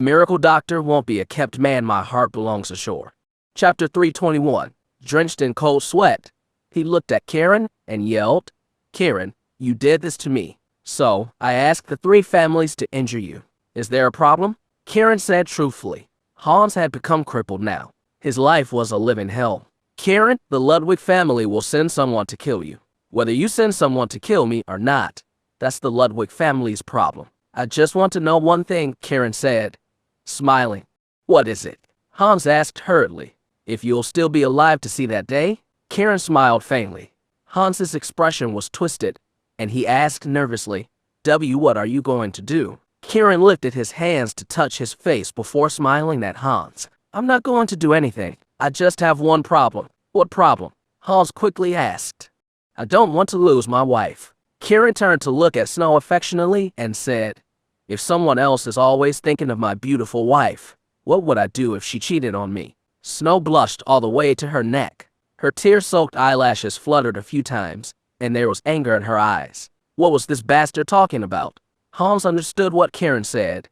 Miracle doctor won't be a kept man, my heart belongs ashore. Chapter 321. Drenched in cold sweat, he looked at Kiran and yelled, "Kiran, you did this to me. So, I asked the three families to injure you. Is there a problem?" Kiran said truthfully. Hans had become crippled now. His life was a living hell. "Kiran, the Ludwig family will send someone to kill you. Whether you send someone to kill me or not, that's the Ludwig family's problem. I just want to know one thing," Kiran said, smiling. "What is it?" Hans asked hurriedly. "If you'll still be alive to see that day?" Kiran smiled faintly. Hans's expression was twisted, and he asked nervously, What are you going to do?" Kiran lifted his hands to touch his face before smiling at Hans. "I'm not going to do anything. I just have one problem." "What problem?" Hans quickly asked. "I don't want to lose my wife." Kiran turned to look at Snow affectionately and said, "If someone else is always thinking of my beautiful wife, what would I do if she cheated on me?" Snow blushed all the way to her neck. Her tear-soaked eyelashes fluttered a few times, and there was anger in her eyes. What was this bastard talking about? Hans understood what Kiran said,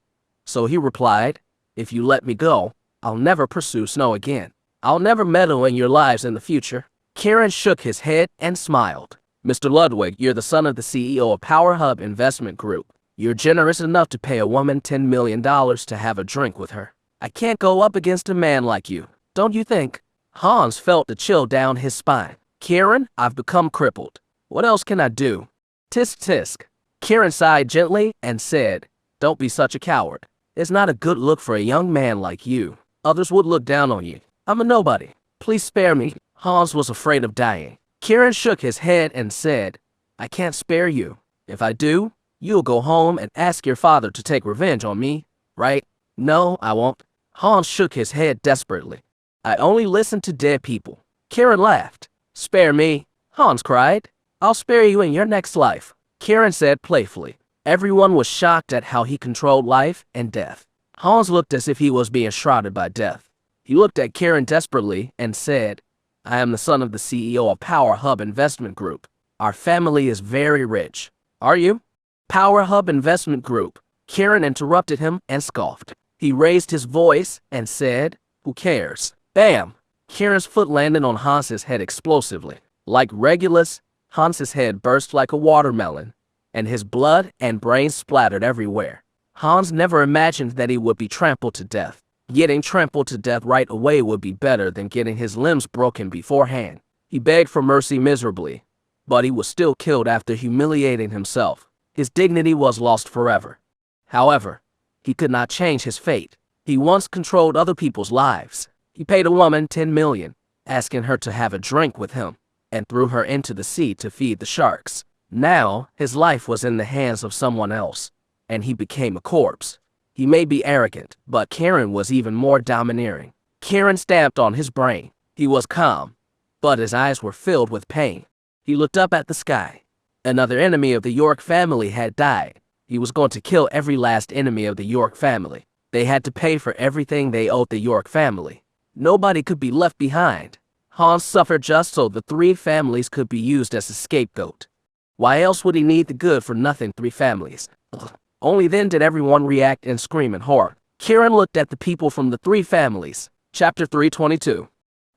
so he replied, "If you let me go, I'll never pursue Snow again. I'll never meddle in your lives in the future." Kiran shook his head and smiled. "Mr. Ludwig, you're the son of the CEO of Power Hub Investment Group. You're generous enough to pay a woman $10 million to have a drink with her. I can't go up against a man like you, don't you think?" Hans felt the chill down his spine. "Kiran, I've become crippled. What else can I do?" Tisk tisk. Kiran sighed gently and said, "Don't be such a coward. It's not a good look for a young man like you. Others would look down on you. I'm a nobody. Please spare me." Hans was afraid of dying. Kiran shook his head and said, "I can't spare you. If I do, you'll go home and ask your father to take revenge on me, right?" "No, I won't." Hans shook his head desperately. "I only listen to dead people." Kiran laughed. "Spare me," Hans cried. "I'll spare you in your next life," Kiran said playfully. Everyone was shocked at how he controlled life and death. Hans looked as if he was being shrouded by death. He looked at Kiran desperately and said, "I am the son of the CEO of Power Hub Investment Group. Our family is very rich." "Are you?" "Power Hub Investment Group." Kiran interrupted him and scoffed. He raised his voice and said, "Who cares?" Bam! Kiran's foot landed on Hans's head explosively. Like Regulus, Hans's head burst like a watermelon, and his blood and brains splattered everywhere. Hans never imagined that he would be trampled to death. Getting trampled to death right away would be better than getting his limbs broken beforehand. He begged for mercy miserably, but he was still killed after humiliating himself. His dignity was lost forever. However, he could not change his fate. He once controlled other people's lives. He paid a woman $10 million, asking her to have a drink with him, and threw her into the sea to feed the sharks. Now, his life was in the hands of someone else, and he became a corpse. He may be arrogant, but Kiran was even more domineering. Kiran stamped on his brain. He was calm, but his eyes were filled with pain. He looked up at the sky. Another enemy of the York family had died. He was going to kill every last enemy of the York family. They had to pay for everything they owed the York family. Nobody could be left behind. Hans suffered just so the three families could be used as a scapegoat. Why else would he need the good-for-nothing three families? Ugh. Only then did everyone react and scream in horror. Kiran looked at the people from the three families. Chapter 322.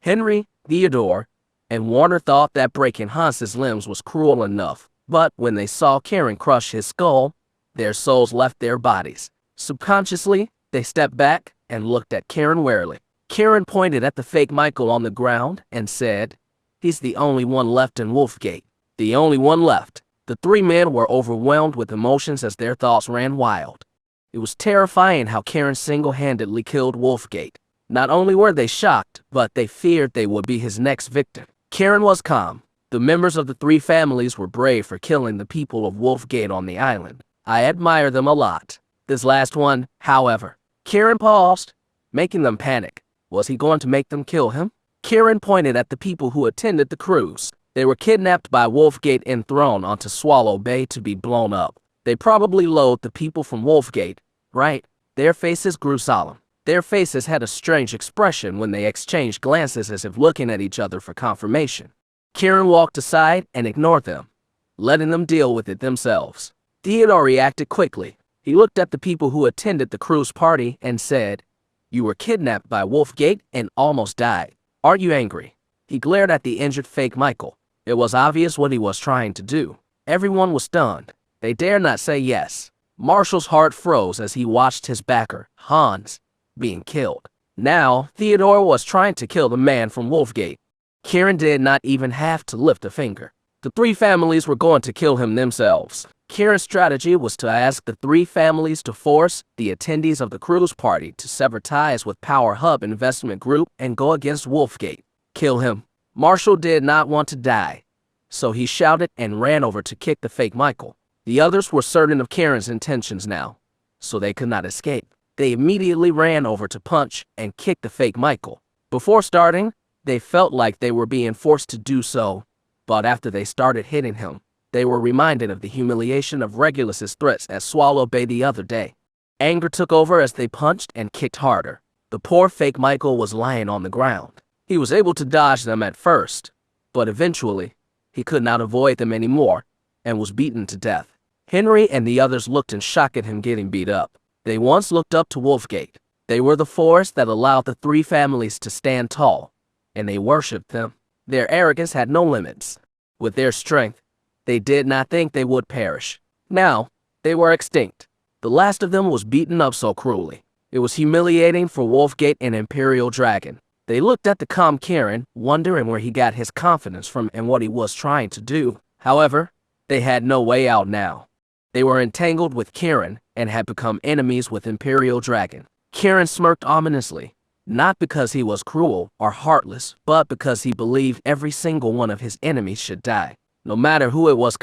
Henry, Theodore, and Warner thought that breaking Hans's limbs was cruel enough, but when they saw Kiran crush his skull, their souls left their bodies. Subconsciously, they stepped back and looked at Kiran warily. Kiran pointed at the fake Michael on the ground and said, "He's the only one left in Wolfgate. The only one left." The three men were overwhelmed with emotions as their thoughts ran wild. It was terrifying how Kiran single-handedly killed Wolfgate. Not only were they shocked, but they feared they would be his next victim. Kiran was calm. The members of the three families were brave for killing the people of Wolfgate on the island. I admire them a lot. This last one, however. Kiran paused, making them panic. Was he going to make them kill him? Kiran pointed at the people who attended the cruise. They were kidnapped by Wolfgate and thrown onto Swallow Bay to be blown up. They probably loathed the people from Wolfgate, right? Their faces grew solemn. Their faces had a strange expression when they exchanged glances as if looking at each other for confirmation. Kiran walked aside and ignored them, letting them deal with it themselves. Theodore reacted quickly. He looked at the people who attended the cruise party and said, "You were kidnapped by Wolfgate and almost died. Aren't you angry?" He glared at the injured fake Michael. It was obvious what he was trying to do. Everyone was stunned. They dared not say yes. Marshall's heart froze as he watched his backer, Hans, being killed. Now, Theodore was trying to kill the man from Wolfgate. Kiran did not even have to lift a finger. The three families were going to kill him themselves. Kiran's strategy was to ask the three families to force the attendees of the cruise party to sever ties with Power Hub Investment Group and go against Wolfgate. Kill him. Marshall did not want to die, so he shouted and ran over to kick the fake Michael. The others were certain of Kiran's intentions now, so they could not escape. They immediately ran over to punch and kick the fake Michael. Before starting, they felt like they were being forced to do so, but after they started hitting him, they were reminded of the humiliation of Regulus's threats at Swallow Bay the other day. Anger took over as they punched and kicked harder. The poor fake Michael was lying on the ground. He was able to dodge them at first, but eventually, he could not avoid them anymore and was beaten to death. Henry and the others looked in shock at him getting beat up. They once looked up to Wolfgate. They were the force that allowed the three families to stand tall, and they worshipped them. Their arrogance had no limits. With their strength, they did not think they would perish. Now, they were extinct. The last of them was beaten up so cruelly. It was humiliating for Wolfgate and Imperial Dragon. They looked at the calm Kiran, wondering where he got his confidence from and what he was trying to do. However, they had no way out now. They were entangled with Kiran and had become enemies with Imperial Dragon. Kiran smirked ominously, not because he was cruel or heartless, but because he believed every single one of his enemies should die. No matter who it was,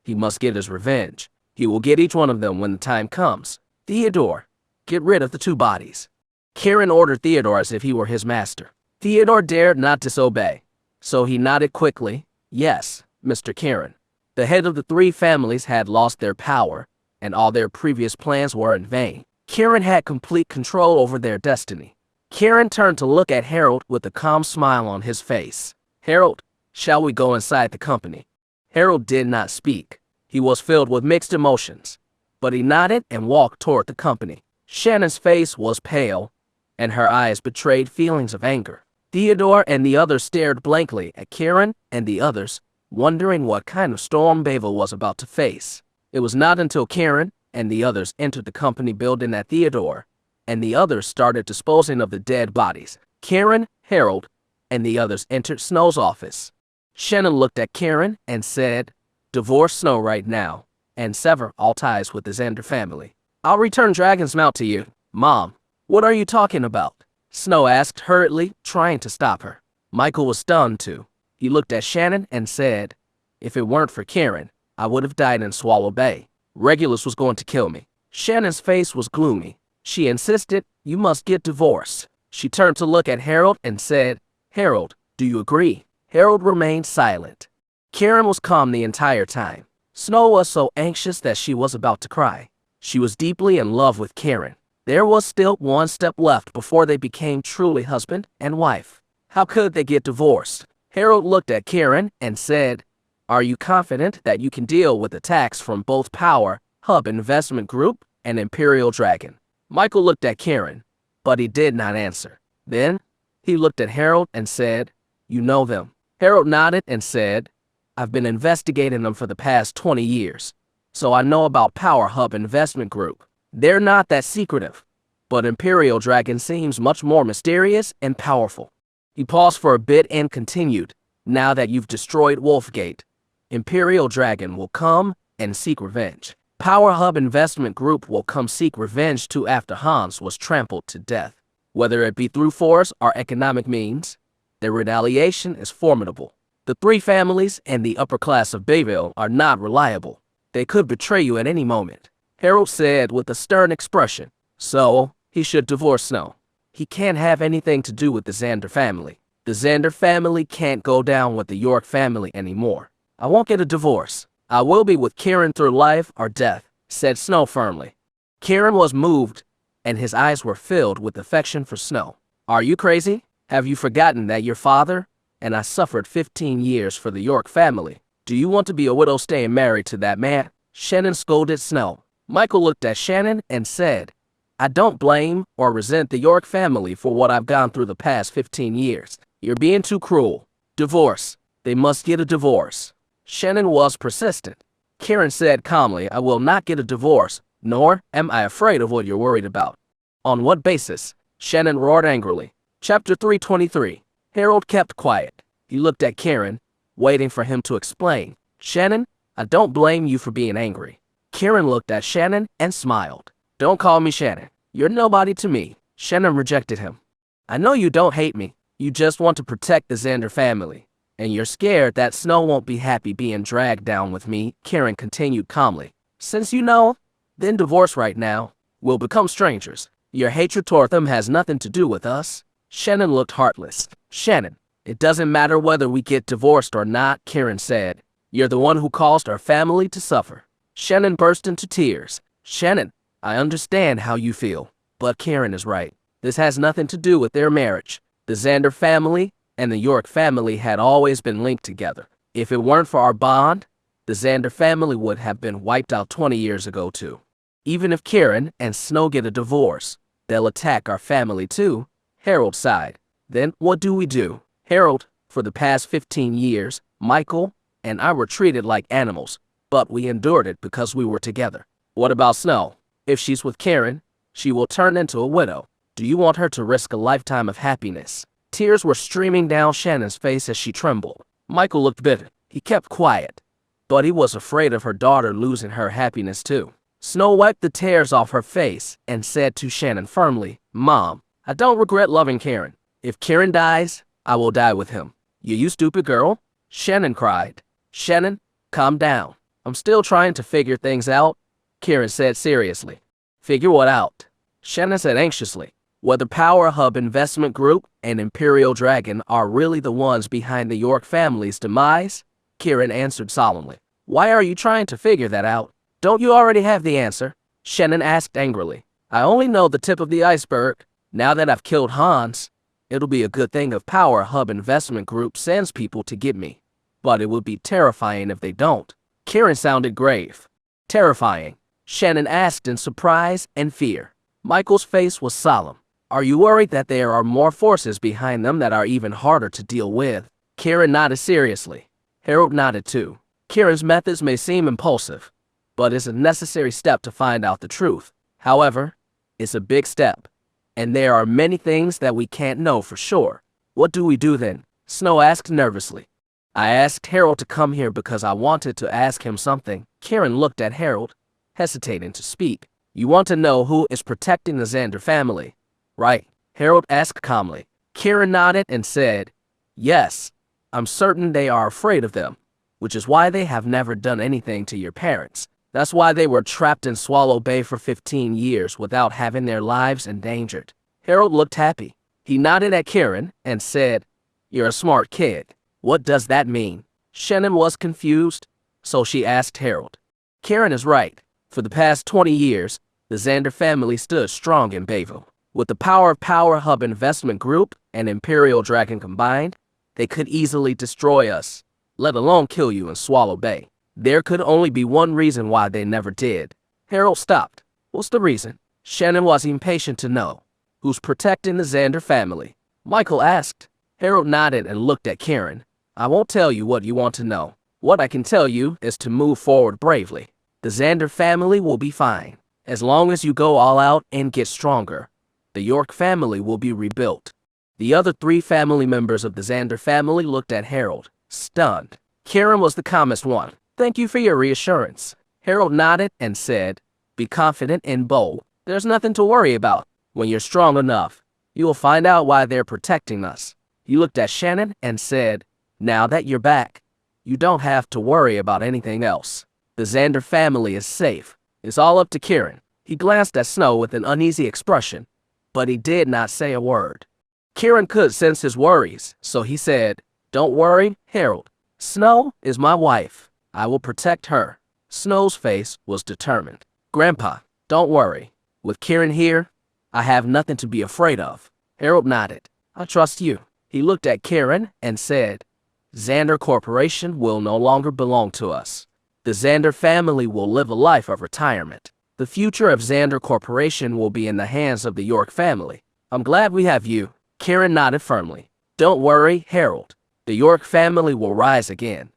he must get his revenge. He will get each one of them when the time comes. Theodore, get rid of the two bodies. Kiran ordered Theodore as if he were his master. Theodore dared not disobey, so he nodded quickly. Yes, Mr. Kiran. The head of the three families had lost their power, and all their previous plans were in vain. Kiran had complete control over their destiny. Kiran turned to look at Harold with a calm smile on his face. "Harold, shall we go inside the company?" Harold did not speak. He was filled with mixed emotions, but he nodded and walked toward the company. Shannon's face was pale, and her eyes betrayed feelings of anger. Theodore and the others stared blankly at Kiran and the others, wondering what kind of storm Bavel was about to face. It was not until Kiran and the others entered the company building that Theodore and the others started disposing of the dead bodies. Kiran, Harold, and the others entered Snow's office. Shannon looked at Kiran and said, "Divorce Snow right now, and sever all ties with the Xander family. I'll return Dragon's Mount to you." "Mom, what are you talking about?" Snow asked hurriedly, trying to stop her. Michael was stunned too. He looked at Shannon and said, "If it weren't for Kiran, I would have died in Swallow Bay. Regulus was going to kill me." Shannon's face was gloomy. She insisted, "You must get divorced." She turned to look at Harold and said, "Harold, do you agree?" Harold remained silent. Kiran was calm the entire time. Snow was so anxious that she was about to cry. She was deeply in love with Kiran. There was still one step left before they became truly husband and wife. How could they get divorced? Harold looked at Kiran and said, "Are you confident that you can deal with attacks from both Power Hub Investment Group and Imperial Dragon?" Michael looked at Kiran, but he did not answer. Then, he looked at Harold and said, "You know them." Harold nodded and said, "I've been investigating them for the past 20 years, so I know about Power Hub Investment Group. They're not that secretive, but Imperial Dragon seems much more mysterious and powerful." He paused for a bit and continued, "Now that you've destroyed Wolfgate, Imperial Dragon will come and seek revenge. Power Hub Investment Group will come seek revenge too after Hans was trampled to death. Whether it be through force or economic means, their retaliation is formidable. The three families and the upper class of Bayville are not reliable. They could betray you at any moment." Harold said with a stern expression, "So, he should divorce Snow. He can't have anything to do with the Xander family. The Xander family can't go down with the York family anymore. I won't get a divorce. I will be with Kiran through life or death," said Snow firmly. Kiran was moved, and his eyes were filled with affection for Snow. "Are you crazy? Have you forgotten that your father and I suffered 15 years for the York family? Do you want to be a widow staying married to that man?" Shannon scolded Snow. Michael looked at Shannon and said, I don't blame or resent the York family for what I've gone through the past 15 years. You're being too cruel. Divorce. They must get a divorce. Shannon was persistent. Kiran said calmly, I will not get a divorce, nor am I afraid of what you're worried about. On what basis? Shannon roared angrily. Chapter 323. Harold kept quiet. He looked at Kiran, waiting for him to explain. Shannon, I don't blame you for being angry. Kiran looked at Shannon and smiled. Don't call me Shannon. You're nobody to me. Shannon rejected him. I know you don't hate me. You just want to protect the Xander family. And you're scared that Snow won't be happy being dragged down with me, Kiran continued calmly. Since you know, then divorce right now. We'll become strangers. Your hatred toward them has nothing to do with us. Shannon looked heartless. Shannon, it doesn't matter whether we get divorced or not, Kiran said. You're the one who caused our family to suffer. Shannon burst into tears. Shannon, I understand how you feel, but Kiran is right. This has nothing to do with their marriage. The Xander family and the York family had always been linked together. If it weren't for our bond, the Xander family would have been wiped out 20 years ago too. Even if Kiran and Snow get a divorce, they'll attack our family too, Harold sighed. Then what do we do? Harold, for the past 15 years, Michael and I were treated like animals, but we endured it because we were together. What about Snow? If she's with Kiran, she will turn into a widow. Do you want her to risk a lifetime of happiness? Tears were streaming down Shannon's face as she trembled. Michael looked bitter. He kept quiet, but he was afraid of her daughter losing her happiness too. Snow wiped the tears off her face and said to Shannon firmly, Mom, I don't regret loving Kiran. If Kiran dies, I will die with him. You stupid girl? Shannon cried. Shannon, calm down. I'm still trying to figure things out, Kiran said seriously. Figure what out? Shannon said anxiously. Whether Power Hub Investment Group and Imperial Dragon are really the ones behind the York family's demise? Kiran answered solemnly. Why are you trying to figure that out? Don't you already have the answer? Shannon asked angrily. I only know the tip of the iceberg. Now that I've killed Hans, it'll be a good thing if Power Hub Investment Group sends people to get me. But it would be terrifying if they don't. Kiran sounded grave. Terrifying? Shannon asked in surprise and fear. Michael's face was solemn. Are you worried that there are more forces behind them that are even harder to deal with? Kiran nodded seriously. Harold nodded too. Kiran's methods may seem impulsive, but it's a necessary step to find out the truth. However, it's a big step, and there are many things that we can't know for sure. What do we do then? Snow asked nervously. I asked Harold to come here because I wanted to ask him something. Kiran looked at Harold, hesitating to speak. You want to know who is protecting the Xander family, right? Harold asked calmly. Kiran nodded and said, yes, I'm certain they are afraid of them, which is why they have never done anything to your parents. That's why they were trapped in Swallow Bay for 15 years without having their lives endangered. Harold looked happy. He nodded at Kiran and said, you're a smart kid. What does that mean? Shannon was confused, so she asked Harold. Kiran is right. For the past 20 years, the Xander family stood strong in Bayville. With the power of Power Hub Investment Group and Imperial Dragon combined, they could easily destroy us, let alone kill you in Swallow Bay. There could only be one reason why they never did. Harold stopped. What's the reason? Shannon was impatient to know. Who's protecting the Xander family? Michael asked. Harold nodded and looked at Kiran. I won't tell you what you want to know. What I can tell you is to move forward bravely. The Xander family will be fine. As long as you go all out and get stronger, the York family will be rebuilt. The other 3 family members of the Xander family looked at Harold, stunned. Kiran was the calmest one. Thank you for your reassurance. Harold nodded and said, be confident and bold. There's nothing to worry about. When you're strong enough, you will find out why they're protecting us. He looked at Shannon and said, now that you're back, you don't have to worry about anything else. The Xander family is safe. It's all up to Kiran. He glanced at Snow with an uneasy expression, but he did not say a word. Kiran could sense his worries, so he said, don't worry, Harold. Snow is my wife. I will protect her. Snow's face was determined. Grandpa, don't worry. With Kiran here, I have nothing to be afraid of. Harold nodded. I trust you. He looked at Kiran and said, Xander Corporation will no longer belong to us. The Xander family will live a life of retirement. The future of Xander Corporation will be in the hands of the York family. I'm glad we have you. Kiran nodded firmly. Don't worry, Harold. The York family will rise again.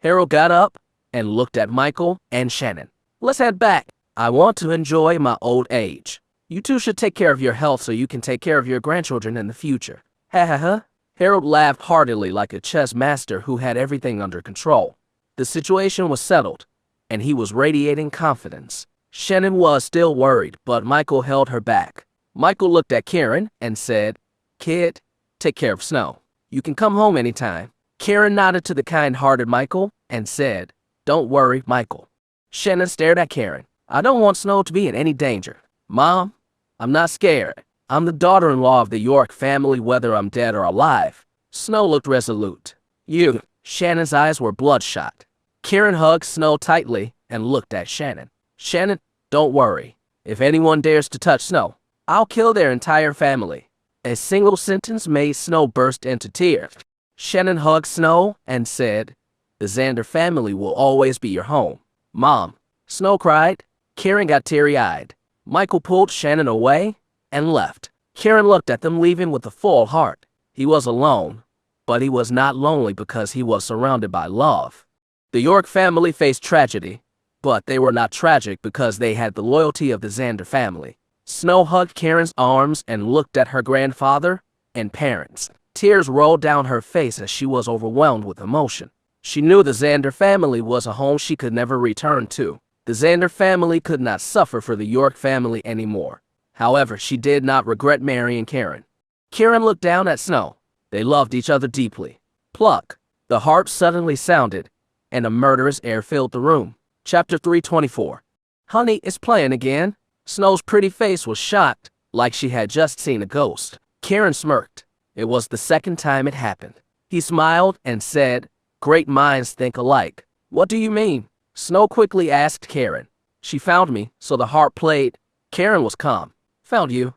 Harold got up and looked at Michael and Shannon. Let's head back. I want to enjoy my old age. You two should take care of your health so you can take care of your grandchildren in the future. Ha ha ha. Harold laughed heartily like a chess master who had everything under control. The situation was settled, and he was radiating confidence. Shannon was still worried, but Michael held her back. Michael looked at Kiran and said, Kid, take care of Snow. You can come home anytime. Kiran nodded to the kind-hearted Michael and said, Don't worry, Michael. Shannon stared at Kiran. I don't want Snow to be in any danger. Mom, I'm not scared. I'm the daughter-in-law of the York family whether I'm dead or alive. Snow looked resolute. You. Shannon's eyes were bloodshot. Kiran hugged Snow tightly and looked at Shannon. Shannon, don't worry. If anyone dares to touch Snow, I'll kill their entire family. A single sentence made Snow burst into tears. Shannon hugged Snow and said, The Xander family will always be your home. Mom, Snow cried. Kiran got teary-eyed. Michael pulled Shannon away and left. Kiran looked at them leaving with a full heart. He was alone, but he was not lonely because he was surrounded by love. The York family faced tragedy, but they were not tragic because they had the loyalty of the Xander family. Snow hugged Kiran's arms and looked at her grandfather and parents. Tears rolled down her face as she was overwhelmed with emotion. She knew the Xander family was a home she could never return to. The Xander family could not suffer for the York family anymore. However, she did not regret marrying Kiran. Kiran looked down at Snow. They loved each other deeply. Pluck. The harp suddenly sounded, and a murderous air filled the room. Chapter 324. Honey, it's playing again. Snow's pretty face was shocked, like she had just seen a ghost. Kiran smirked. It was the second time it happened. He smiled and said, Great minds think alike. What do you mean? Snow quickly asked Kiran. She found me, so the harp played. Kiran was calm. Found you?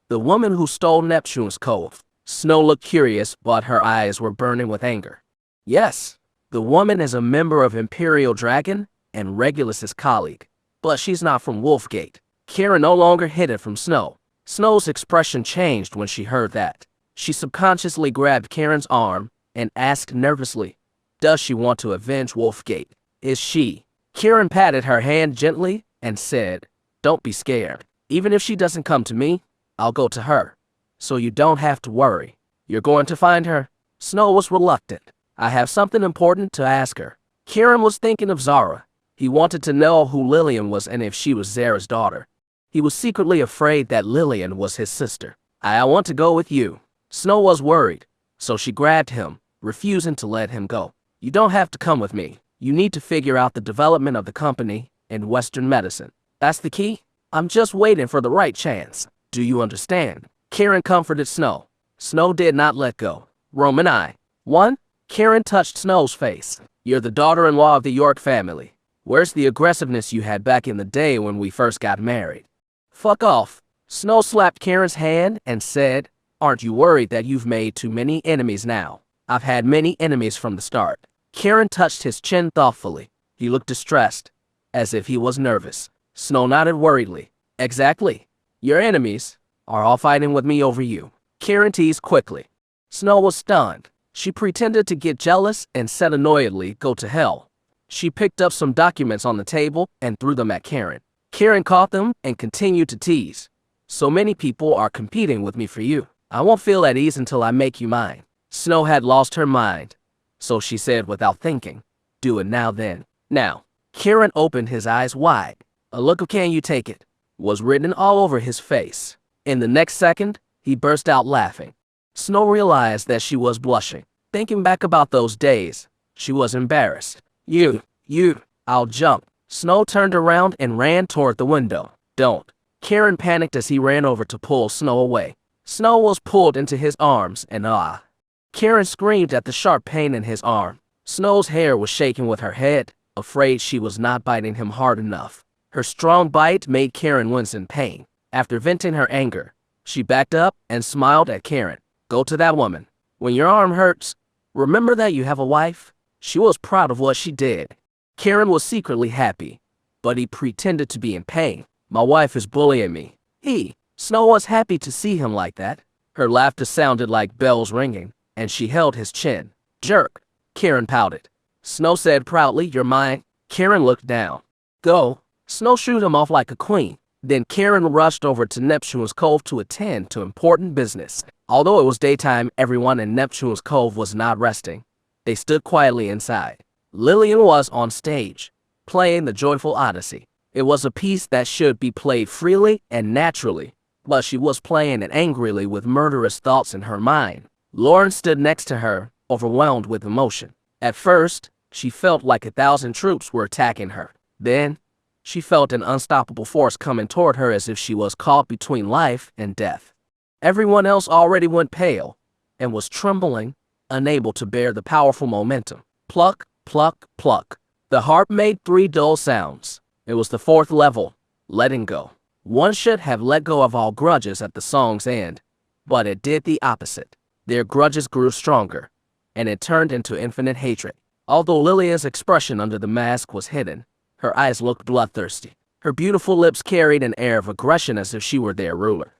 The woman who stole Neptune's Cove. Snow looked curious, but her eyes were burning with anger. Yes, the woman is a member of Imperial Dragon and Regulus's colleague, but she's not from Wolfgate. Kiran no longer hid it from Snow. Snow's expression changed when she heard that. She subconsciously grabbed Kiran's arm and asked nervously, Does she want to avenge Wolfgate? Is she? Kiran patted her hand gently and said, Don't be scared. Even if she doesn't come to me, I'll go to her. So you don't have to worry. You're going to find her? Snow was reluctant. I have something important to ask her. Kiran was thinking of Zara. He wanted to know who Lilian was and if she was Zara's daughter. He was secretly afraid that Lilian was his sister. I want to go with you. Snow was worried, so she grabbed him, refusing to let him go. You don't have to come with me. You need to figure out the development of the company in Western medicine. That's the key? I'm just waiting for the right chance. Do you understand? Kiran comforted Snow. Snow did not let go. Roman I. 1. Kiran touched Snow's face. You're the daughter-in-law of the York family. Where's the aggressiveness you had back in the day when we first got married? Fuck off. Snow slapped Kiran's hand and said, Aren't you worried that you've made too many enemies now? I've had many enemies from the start. Kiran touched his chin thoughtfully. He looked distressed, as if he was nervous. Snow nodded worriedly. Exactly. Your enemies are all fighting with me over you. Kiran teased quickly. Snow was stunned. She pretended to get jealous and said annoyedly, Go to hell. She picked up some documents on the table and threw them at Kiran. Kiran caught them and continued to tease. So many people are competing with me for you. I won't feel at ease until I make you mine. Snow had lost her mind, so she said without thinking, Do it now then. Now. Kiran opened his eyes wide. A look of can you take it was written all over his face. In the next second, he burst out laughing. Snow realized that she was blushing. Thinking back about those days, she was embarrassed. I'll jump. Snow turned around and ran toward the window. Don't. Kiran panicked as he ran over to pull Snow away. Snow was pulled into his arms and Kiran screamed at the sharp pain in his arm. Snow's hair was shaking with her head, afraid she was not biting him hard enough. Her strong bite made Kiran wince in pain. After venting her anger, she backed up and smiled at Kiran. Go to that woman. When your arm hurts, remember that you have a wife. She was proud of what she did. Kiran was secretly happy, but he pretended to be in pain. My wife is bullying me. Snow was happy to see him like that. Her laughter sounded like bells ringing, and she held his chin. Jerk. Kiran pouted. Snow said proudly, you're mine. Kiran looked down. Go. Snow shooed him off like a queen. Then Kiran rushed over to Neptune's Cove to attend to important business. Although it was daytime, everyone in Neptune's Cove was not resting. They stood quietly inside. Lilian was on stage, playing the Joyful Odyssey. It was a piece that should be played freely and naturally, but she was playing it angrily with murderous thoughts in her mind. Lauren stood next to her, overwhelmed with emotion. At first, she felt like 1,000 troops were attacking her. Then, she felt an unstoppable force coming toward her as if she was caught between life and death. Everyone else already went pale and was trembling, unable to bear the powerful momentum. Pluck, pluck, pluck. The harp made 3 dull sounds. It was the 4th level, letting go. One should have let go of all grudges at the song's end, but it did the opposite. Their grudges grew stronger, and it turned into infinite hatred. Although Lilian's expression under the mask was hidden, her eyes looked bloodthirsty. Her beautiful lips carried an air of aggression as if she were their ruler.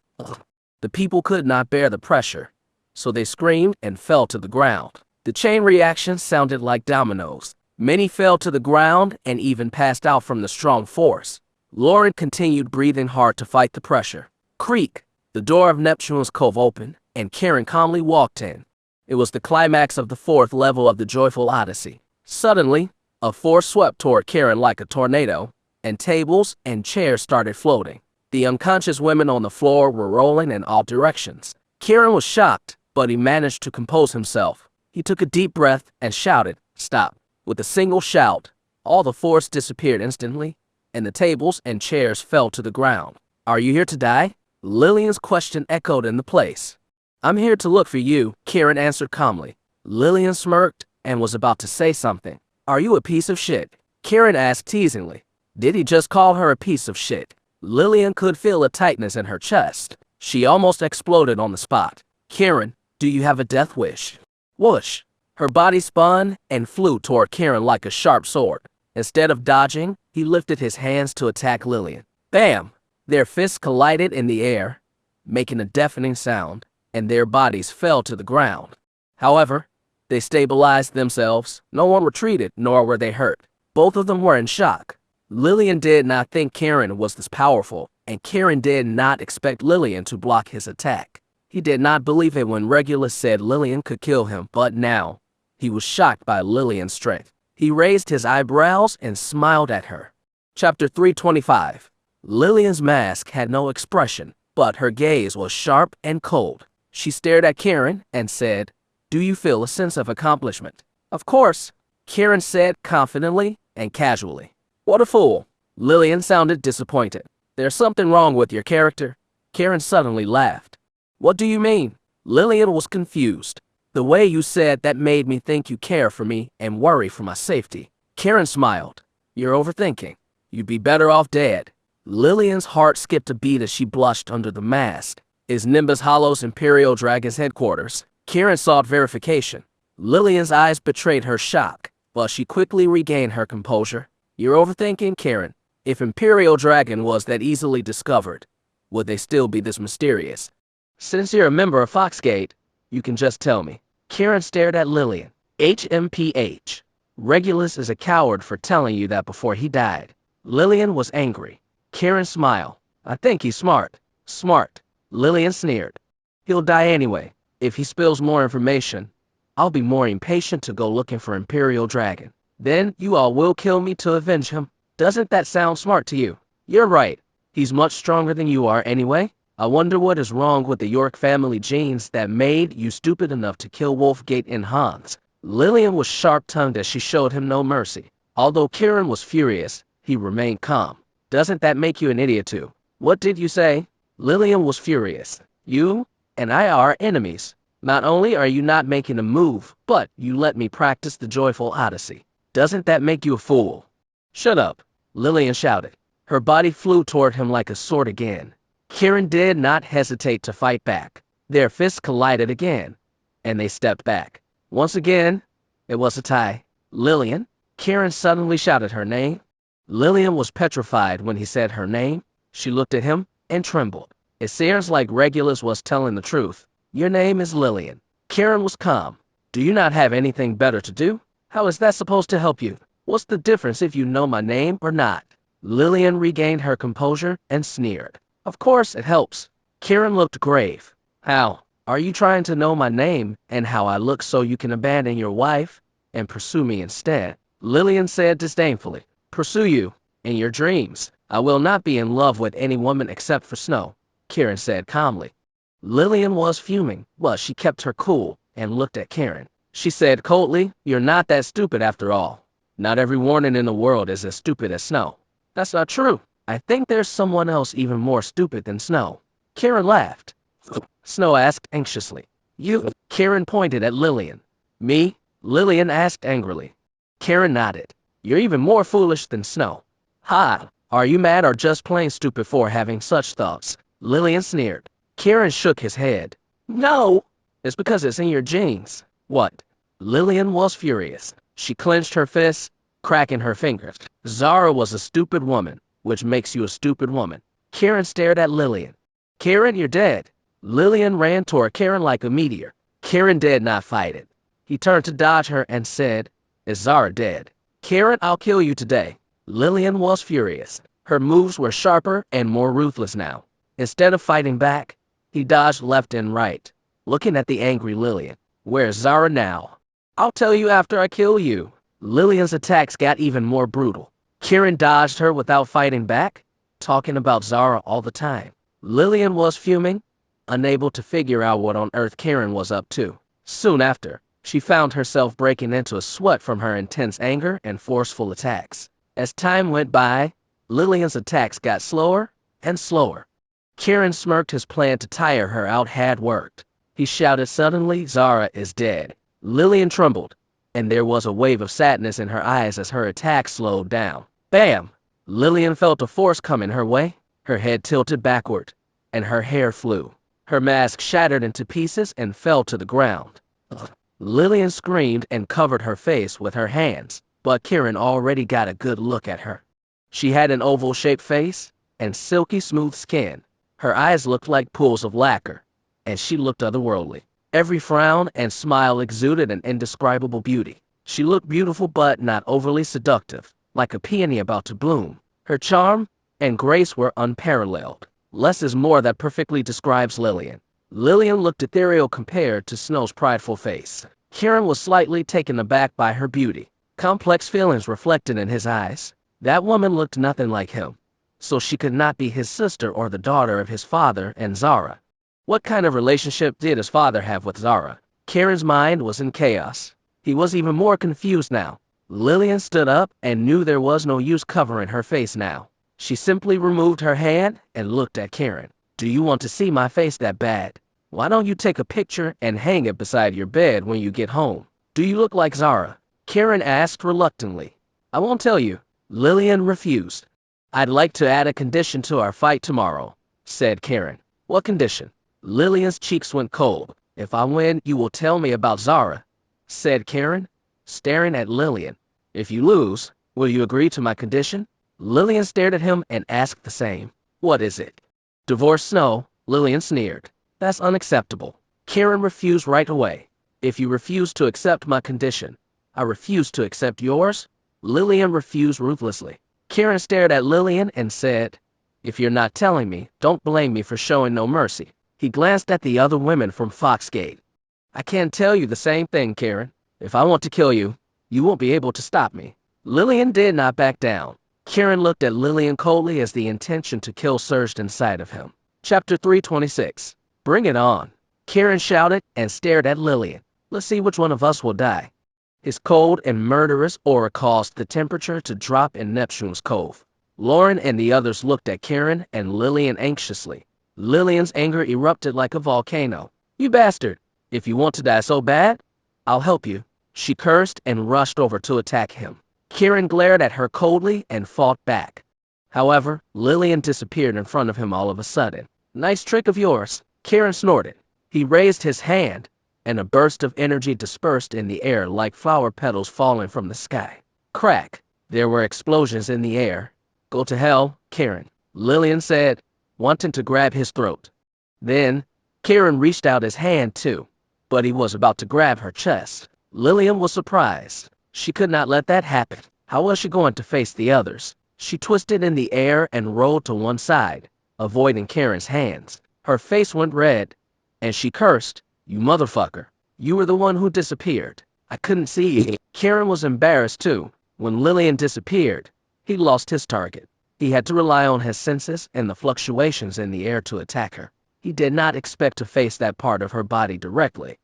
The people could not bear the pressure, so they screamed and fell to the ground. The chain reaction sounded like dominoes. Many fell to the ground and even passed out from the strong force. Lauren continued breathing hard to fight the pressure. Creak! The door of Neptune's Cove opened, and Kiran calmly walked in. It was the climax of the 4th level of the Joyful Odyssey. Suddenly, a force swept toward Kiran like a tornado, and tables and chairs started floating. The unconscious women on the floor were rolling in all directions. Kiran was shocked, but he managed to compose himself. He took a deep breath and shouted, "Stop." With a single shout, all the force disappeared instantly, and the tables and chairs fell to the ground. Are you here to die? Lilian's question echoed in the place. I'm here to look for you, Kiran answered calmly. Lilian smirked and was about to say something. Are you a piece of shit? Kiran asked teasingly. Did he just call her a piece of shit? Lilian could feel a tightness in her chest. She almost exploded on the spot. Kiran, do you have a death wish? Whoosh! Her body spun and flew toward Kiran like a sharp sword. Instead of dodging, he lifted his hands to attack Lilian. Bam! Their fists collided in the air, making a deafening sound, and their bodies fell to the ground. However, they stabilized themselves. No one retreated, nor were they hurt. Both of them were in shock. Lilian did not think Kiran was this powerful, and Kiran did not expect Lilian to block his attack. He did not believe it when Regulus said Lilian could kill him, but now, he was shocked by Lilian's strength. He raised his eyebrows and smiled at her. Chapter 325. Lilian's mask had no expression, but her gaze was sharp and cold. She stared at Kiran and said, Do you feel a sense of accomplishment? Of course, Kiran said confidently and casually. What a fool. Lilian sounded disappointed. There's something wrong with your character. Kiran suddenly laughed. What do you mean? Lilian was confused. The way you said that made me think you care for me and worry for my safety. Kiran smiled. You're overthinking. You'd be better off dead. Lilian's heart skipped a beat as she blushed under the mask. Is Nimbus Hollow's Imperial Dragon's headquarters? Kiran sought verification. Lilian's eyes betrayed her shock, but she quickly regained her composure. You're overthinking, Kiran. If Imperial Dragon was that easily discovered, would they still be this mysterious? Since you're a member of Foxgate, you can just tell me. Kiran stared at Lilian. HMPH. Regulus is a coward for telling you that before he died. Lilian was angry. Kiran smiled. I think he's smart. Smart. Lilian sneered. He'll die anyway. If he spills more information, I'll be more impatient to go looking for Imperial Dragon. Then you all will kill me to avenge him. Doesn't that sound smart to you? You're right. He's much stronger than you are anyway. I wonder what is wrong with the York family genes that made you stupid enough to kill Wolfgate and Hans. Lilian was sharp-tongued as she showed him no mercy. Although Kiran was furious, he remained calm. Doesn't that make you an idiot too? What did you say? Lilian was furious. You and I are enemies. Not only are you not making a move, but you let me practice the Joyful Odyssey. Doesn't that make you a fool? Shut up, Lilian shouted. Her body flew toward him like a sword again. Kiran did not hesitate to fight back. Their fists collided again, and they stepped back. Once again, it was a tie. Lilian? Kiran suddenly shouted her name. Lilian was petrified when he said her name. She looked at him and trembled. It seems like Regulus was telling the truth. Your name is Lilian. Kiran was calm. Do you not have anything better to do? How is that supposed to help you? What's the difference if you know my name or not? Lilian regained her composure and sneered. Of course it helps. Kiran looked grave. How? Are you trying to know my name and how I look so you can abandon your wife and pursue me instead? Lilian said disdainfully. Pursue you in your dreams. I will not be in love with any woman except for Snow, Kiran said calmly. Lilian was fuming, but she kept her cool and looked at Kiran. She said coldly, you're not that stupid after all. Not every woman in the world is as stupid as Snow. That's not true. I think there's someone else even more stupid than Snow. Kiran laughed. Snow asked anxiously. You? Kiran pointed at Lilian. Me? Lilian asked angrily. Kiran nodded. You're even more foolish than Snow. Ha! Are you mad or just plain stupid for having such thoughts? Lilian sneered. Kiran shook his head. No! It's because it's in your genes. What? Lilian was furious. She clenched her fists, cracking her fingers. Zara was a stupid woman, which makes you a stupid woman. Kiran stared at Lilian. Kiran, you're dead. Lilian ran toward Kiran like a meteor. Kiran did not fight it. He turned to dodge her and said, Is Zara dead? Kiran, I'll kill you today. Lilian was furious. Her moves were sharper and more ruthless now. Instead of fighting back, he dodged left and right, looking at the angry Lilian. Where's Zara now? I'll tell you after I kill you. Lilian's attacks got even more brutal. Kiran dodged her without fighting back, talking about Zara all the time. Lilian was fuming, unable to figure out what on earth Kiran was up to. Soon after, she found herself breaking into a sweat from her intense anger and forceful attacks. As time went by, Lilian's attacks got slower and slower. Kiran smirked. His plan to tire her out had worked. He shouted suddenly, Zara is dead. Lilian trembled, and there was a wave of sadness in her eyes as her attack slowed down. Bam! Lilian felt a force coming her way. Her head tilted backward, and her hair flew. Her mask shattered into pieces and fell to the ground. Lilian screamed and covered her face with her hands, but Kiran already got a good look at her. She had an oval-shaped face and silky smooth skin. Her eyes looked like pools of lacquer, and she looked otherworldly. Every frown and smile exuded an indescribable beauty. She looked beautiful but not overly seductive, like a peony about to bloom. Her charm and grace were unparalleled. Less is more that perfectly describes Lilian. Lilian looked ethereal compared to Snow's prideful face. Kiran was slightly taken aback by her beauty. Complex feelings reflected in his eyes. That woman looked nothing like him, so she could not be his sister or the daughter of his father and Zara. What kind of relationship did his father have with Zara? Kiran's mind was in chaos. He was even more confused now. Lilian stood up and knew there was no use covering her face now. She simply removed her hand and looked at Kiran. Do you want to see my face that bad? Why don't you take a picture and hang it beside your bed when you get home? Do you look like Zara? Kiran asked reluctantly. I won't tell you. Lilian refused. I'd like to add a condition to our fight tomorrow, said Kiran. What condition? Lilian's cheeks went cold. If I win, you will tell me about Zara, said Kiran, staring at Lilian. If you lose, will you agree to my condition? Lilian stared at him and asked the same. What is it? Divorce Snow, Lilian sneered. That's unacceptable. Kiran refused right away. If you refuse to accept my condition, I refuse to accept yours. Lilian refused ruthlessly. Kiran stared at Lilian and said, If you're not telling me, don't blame me for showing no mercy. He glanced at the other women from Foxgate. I can't tell you the same thing, Kiran. If I want to kill you, you won't be able to stop me. Lilian did not back down. Kiran looked at Lilian coldly as the intention to kill surged inside of him. Chapter 326. Bring it on. Kiran shouted and stared at Lilian. Let's see which one of us will die. His cold and murderous aura caused the temperature to drop in Neptune's Cove. Lauren and the others looked at Kiran and Lilian anxiously. Lilian's anger erupted like a volcano. You bastard! If you want to die so bad, I'll help you. She cursed and rushed over to attack him. Kiran glared at her coldly and fought back. However, Lilian disappeared in front of him all of a sudden. Nice trick of yours, Kiran snorted. He raised his hand, and a burst of energy dispersed in the air like flower petals falling from the sky. Crack! There were explosions in the air. Go to hell, Kiran, Lilian said, wanting to grab his throat. Then, Kiran reached out his hand too, but he was about to grab her chest. Lilian was surprised. She could not let that happen. How was she going to face the others? She twisted in the air and rolled to one side, avoiding Kiran's hands. Her face went red, and she cursed, "You motherfucker. You were the one who disappeared. I couldn't see you." Kiran was embarrassed too. When Lilian disappeared, he lost his target. He had to rely on his senses and the fluctuations in the air to attack her. He did not expect to face that part of her body directly.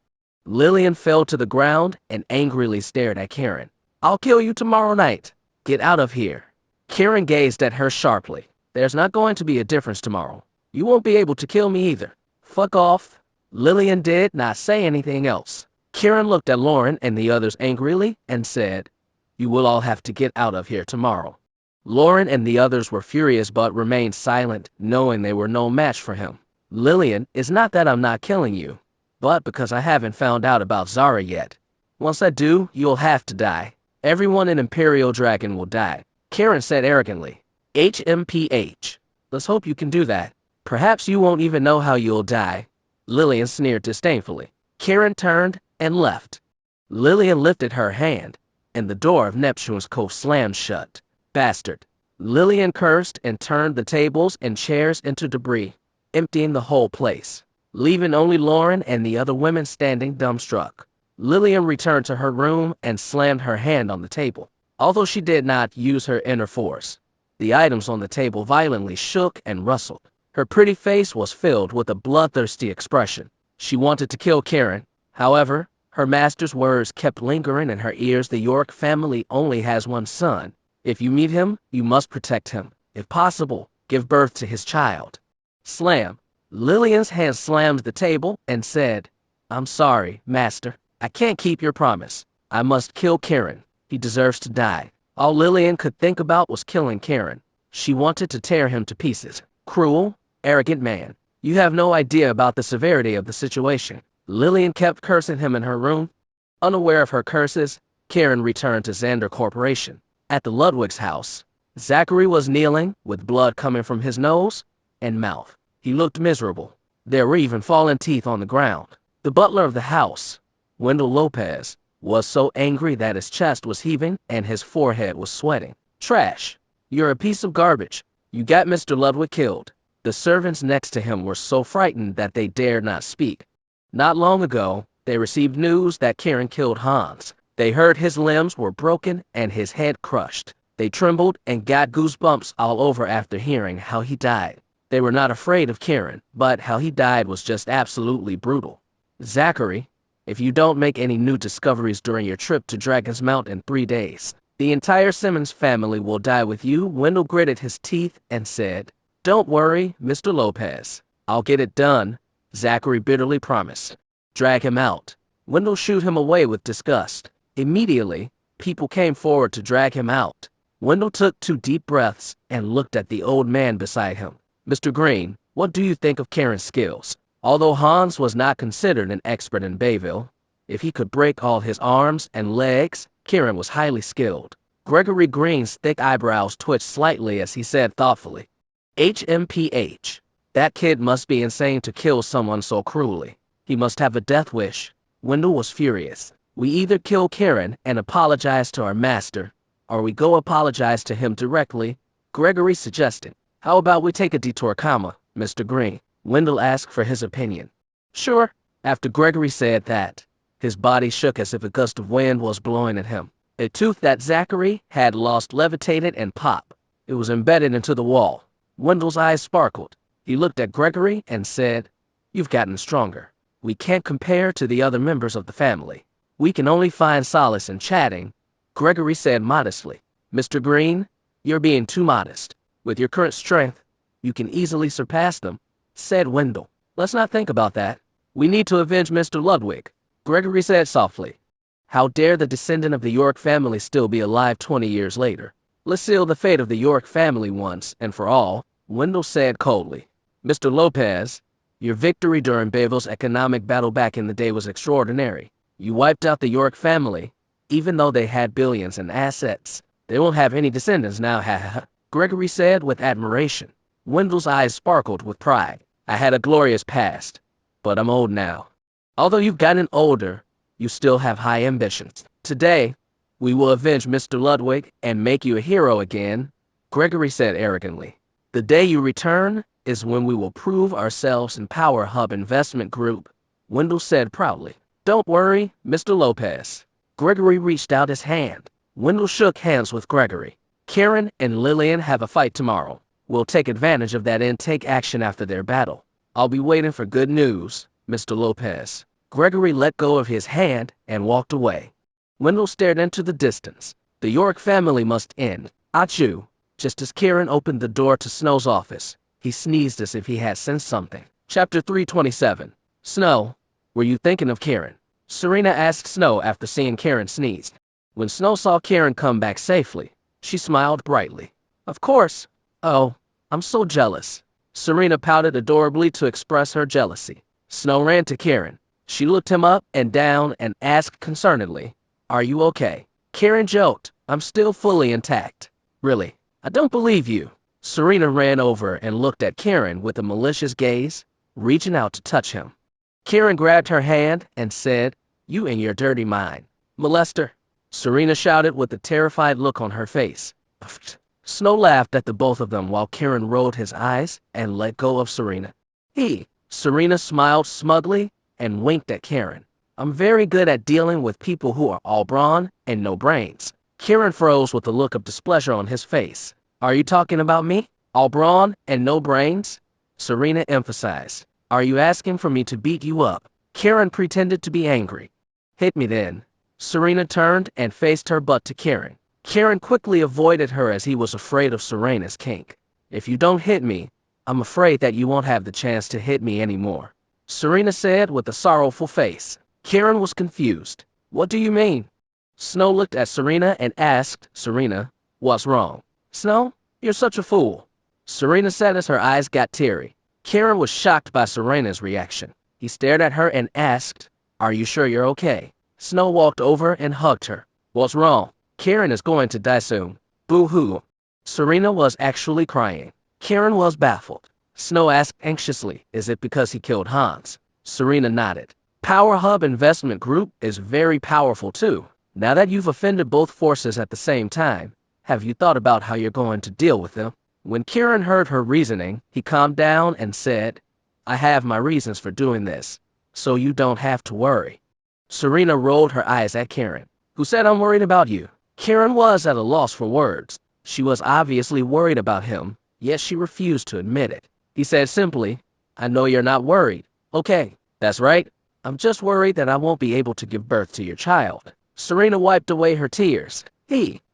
Lilian fell to the ground and angrily stared at Kiran. "I'll kill you tomorrow night. Get out of here." Kiran gazed at her sharply. "There's not going to be a difference tomorrow. You won't be able to kill me either. Fuck off." Lilian did not say anything else. Kiran looked at Lauren and the others angrily and said, "You will all have to get out of here tomorrow." Lauren and the others were furious but remained silent, knowing they were no match for him. "Lilian, it's not that I'm not killing you, but because I haven't found out about Zara yet. Once I do, you'll have to die. Everyone in Imperial Dragon will die," Kiran said arrogantly. "HMPH. Let's hope you can do that. Perhaps you won't even know how you'll die," Lilian sneered disdainfully. Kiran turned and left. Lilian lifted her hand, and the door of Neptune's Cove slammed shut. "Bastard." Lilian cursed and turned the tables and chairs into debris, emptying the whole place, leaving only Lauren and the other women standing dumbstruck. Lilian returned to her room and slammed her hand on the table. Although she did not use her inner force, the items on the table violently shook and rustled. Her pretty face was filled with a bloodthirsty expression. She wanted to kill Kiran. However, her master's words kept lingering in her ears. "The York family only has one son. If you meet him, you must protect him. If possible, give birth to his child." Slam. Lilian's hand slammed the table and said, "I'm sorry, master. I can't keep your promise. I must kill Kiran. He deserves to die." All Lilian could think about was killing Kiran. She wanted to tear him to pieces. Cruel, arrogant man. You have no idea about the severity of the situation. Lilian kept cursing him in her room. Unaware of her curses, Kiran returned to Xander Corporation. At the Ludwig's house, Zachary was kneeling, with blood coming from his nose and mouth. He looked miserable. There were even fallen teeth on the ground. The butler of the house, Wendell Lopez, was so angry that his chest was heaving and his forehead was sweating. "Trash. You're a piece of garbage. You got Mr. Ludwig killed." The servants next to him were so frightened that they dared not speak. Not long ago, they received news that Kiran killed Hans. They heard his limbs were broken and his head crushed. They trembled and got goosebumps all over after hearing how he died. They were not afraid of Kiran, but how he died was just absolutely brutal. "Zachary, if you don't make any new discoveries during your trip to Dragon's Mount in 3 days, the entire Simmons family will die with you." Wendell gritted his teeth and said, "Don't worry, Mr. Lopez. I'll get it done," Zachary bitterly promised. "Drag him out." Wendell shooed him away with disgust. Immediately, people came forward to drag him out. Wendell took 2 deep breaths and looked at the old man beside him. "Mr. Green, what do you think of Kiran's skills?" Although Hans was not considered an expert in Bayville, if he could break all his arms and legs, Kiran was highly skilled. Gregory Green's thick eyebrows twitched slightly as he said thoughtfully, "HMPH. That kid must be insane to kill someone so cruelly. He must have a death wish." Wendell was furious. "We either kill Kiran and apologize to our master, or we go apologize to him directly," Gregory suggested. "How about we take a detour, Mr. Green?" Wendell asked for his opinion. "Sure." After Gregory said that, his body shook as if a gust of wind was blowing at him. A tooth that Zachary had lost levitated and popped. It was embedded into the wall. Wendell's eyes sparkled. He looked at Gregory and said, "You've gotten stronger. We can't compare to the other members of the family. We can only find solace in chatting," Gregory said modestly. "Mr. Green, you're being too modest. With your current strength, you can easily surpass them," said Wendell. "Let's not think about that. We need to avenge Mr. Ludwig," Gregory said softly. "How dare the descendant of the York family still be alive 20 years later? Let's seal the fate of the York family once and for all," Wendell said coldly. "Mr. Lopez, your victory during Bayville's economic battle back in the day was extraordinary. You wiped out the York family, even though they had billions in assets. They won't have any descendants now, ha ha ha, Gregory said with admiration. Wendell's eyes sparkled with pride. I had a glorious past, but I'm old now. Although you've gotten older, you still have high ambitions. Today, we will avenge Mr. Ludwig and make you a hero again, Gregory said arrogantly. The day you return is when we will prove ourselves in Power Hub Investment Group, Wendell said proudly. Don't worry, Mr. Lopez. Gregory reached out his hand. Wendell shook hands with Gregory. Kiran and Lilian have a fight tomorrow. We'll take advantage of that and take action after their battle. I'll be waiting for good news, Mr. Lopez. Gregory let go of his hand and walked away. Wendell stared into the distance. The York family must end. Achoo! Just as Kiran opened the door to Snow's office, he sneezed as if he had sensed something. Chapter 327. Snow, were you thinking of Kiran? Serena asked Snow after seeing Kiran sneeze. When Snow saw Kiran come back safely, she smiled brightly. Of course. Oh, I'm so jealous. Serena pouted adorably to express her jealousy. Snow ran to Kiran. She looked him up and down and asked concernedly, Are you okay? Kiran joked, I'm still fully intact. Really? I don't believe you. Serena ran over and looked at Kiran with a malicious gaze, reaching out to touch him. Kiran grabbed her hand and said, You and your dirty mind. Molester. Serena shouted with a terrified look on her face. Pfft. Snow laughed at the both of them while Kiran rolled his eyes and let go of Serena. Serena smiled smugly and winked at Kiran. I'm very good at dealing with people who are all brawn and no brains. Kiran froze with a look of displeasure on his face. Are you talking about me? All brawn and no brains? Serena emphasized. Are you asking for me to beat you up? Kiran pretended to be angry. Hit me then. Serena turned and faced her butt to Kiran. Kiran quickly avoided her as he was afraid of Serena's kink. If you don't hit me, I'm afraid that you won't have the chance to hit me anymore, Serena said with a sorrowful face. Kiran was confused. What do you mean? Snow looked at Serena and asked, Serena, what's wrong? Snow, you're such a fool, Serena said as her eyes got teary. Kiran was shocked by Serena's reaction. He stared at her and asked, Are you sure you're okay? Snow walked over and hugged her. What's wrong? Kiran is going to die soon. Boo-hoo. Serena was actually crying. Kiran was baffled. Snow asked anxiously, Is it because he killed Hans? Serena nodded. Power Hub Investment Group is very powerful too. Now that you've offended both forces at the same time, have you thought about how you're going to deal with them? When Kiran heard her reasoning, he calmed down and said, I have my reasons for doing this, so you don't have to worry. Serena rolled her eyes at Kiran. Who said I'm worried about you? Kiran was at a loss for words. She was obviously worried about him, yet she refused to admit it. He said simply, I know you're not worried. Okay, that's right. I'm just worried that I won't be able to give birth to your child. Serena wiped away her tears.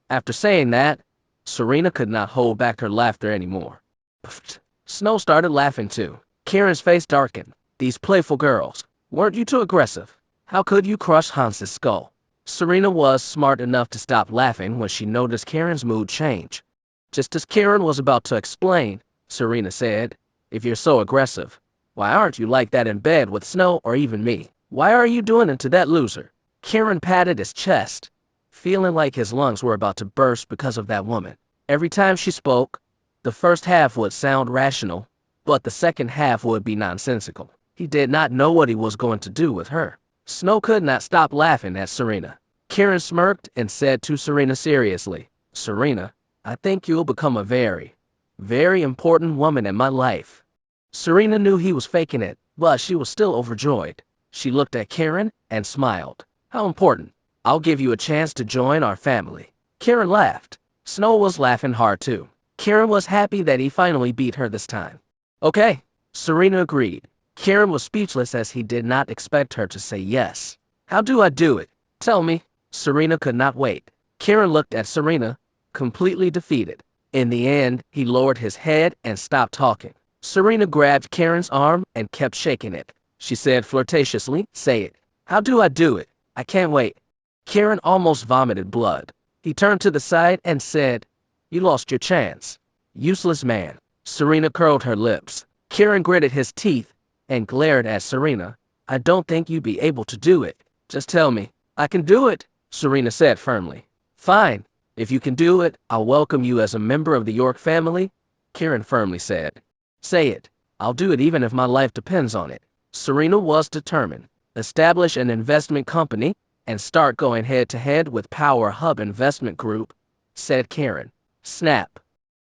After saying that, Serena could not hold back her laughter anymore. Pfft. Snow started laughing too. Kiran's face darkened. These playful girls. Weren't you too aggressive? How could you crush Hans's skull? Serena was smart enough to stop laughing when she noticed Kiran's mood change. Just as Kiran was about to explain, Serena said, If you're so aggressive, why aren't you like that in bed with Snow or even me? Why are you doing it to that loser? Kiran patted his chest, feeling like his lungs were about to burst because of that woman. Every time she spoke, the first half would sound rational, but the second half would be nonsensical. He did not know what he was going to do with her. Snow could not stop laughing at Serena. Kiran smirked and said to Serena seriously, Serena, I think you'll become a very, very important woman in my life. Serena knew he was faking it, but she was still overjoyed. She looked at Kiran and smiled. How important? I'll give you a chance to join our family. Kiran laughed. Snow was laughing hard too. Kiran was happy that he finally beat her this time. Okay, Serena agreed. Kiran was speechless as he did not expect her to say yes. How do I do it? Tell me. Serena could not wait. Kiran looked at Serena, completely defeated. In the end, he lowered his head and stopped talking. Serena grabbed Kiran's arm and kept shaking it. She said flirtatiously, Say it. How do I do it? I can't wait. Kiran almost vomited blood. He turned to the side and said, You lost your chance. Useless man. Serena curled her lips. Kiran gritted his teeth and glared at Serena. I don't think you'd be able to do it. Just tell me. I can do it, Serena said firmly. Fine. If you can do it, I'll welcome you as a member of the York family, Kiran firmly said. Say it. I'll do it even if my life depends on it. Serena was determined. Establish an investment company and start going head-to-head with Power Hub Investment Group, said Kiran. Snap.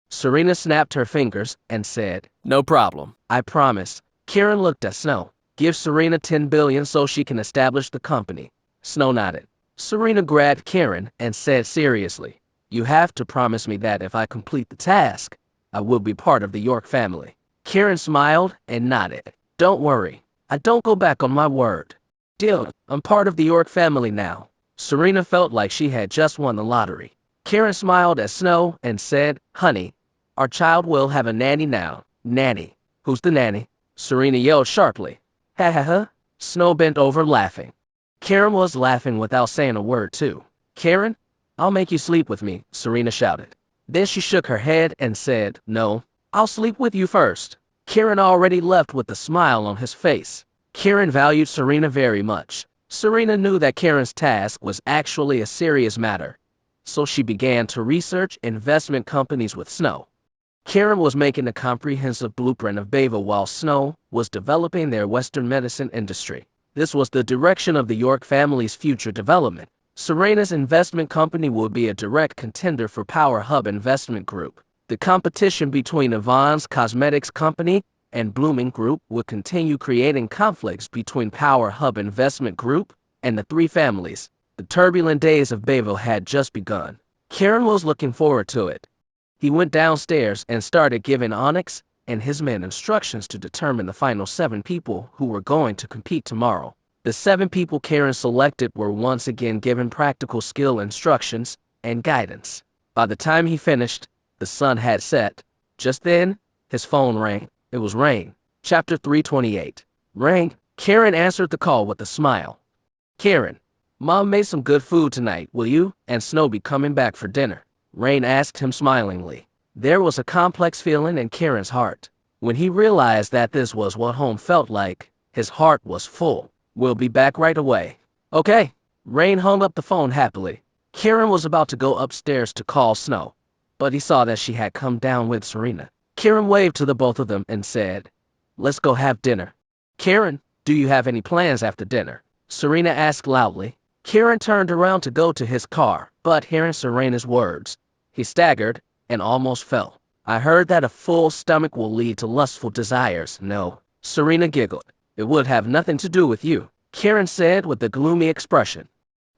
Serena snapped her fingers and said, no problem. I promise. Kiran looked at Snow. Give Serena $10 billion so she can establish the company. Snow nodded. Serena grabbed Kiran and said seriously, you have to promise me that if I complete the task, I will be part of the York family. Kiran smiled and nodded. Don't worry. I don't go back on my word. Deal. I'm part of the York family now. Serena felt like she had just won the lottery. Kiran smiled at Snow and said, honey, our child will have a nanny now. Nanny. Who's the nanny? Serena yelled sharply. Ha ha ha. Snow bent over laughing. Kiran was laughing without saying a word too. Kiran, I'll make you sleep with me, Serena shouted. Then she shook her head and said, no, I'll sleep with you first. Kiran already left with a smile on his face. Kiran valued Serena very much. Serena knew that Kiran's task was actually a serious matter, so she began to research investment companies with Snow. Kiran was making a comprehensive blueprint of Bayville while Snow was developing their Western medicine industry. This was the direction of the York family's future development. Serena's investment company would be a direct contender for Power Hub Investment Group. The competition between Yvonne's cosmetics company and Blooming Group would continue creating conflicts between Power Hub Investment Group and the three families. The turbulent days of Bayville had just begun. Kiran was looking forward to it. He went downstairs and started giving Onyx and his men instructions to determine the final 7 people who were going to compete tomorrow. The 7 people Kiran selected were once again given practical skill instructions and guidance. By the time he finished, the sun had set. Just then, his phone rang. It was Rain. Chapter 328. Rain. Kiran answered the call with a smile. Kiran, Mom made some good food tonight, will you and Snow be coming back for dinner? Rain asked him smilingly. There was a complex feeling in Kiran's heart. When he realized that this was what home felt like, his heart was full. We'll be back right away. Okay. Rain hung up the phone happily. Kiran was about to go upstairs to call Snow, but he saw that she had come down with Serena. Kiran waved to the both of them and said, let's go have dinner. Kiran, do you have any plans after dinner? Serena asked loudly. Kiran turned around to go to his car, but hearing Serena's words, he staggered and almost fell. I heard that a full stomach will lead to lustful desires. No. Serena giggled. It would have nothing to do with you, Kiran said with a gloomy expression.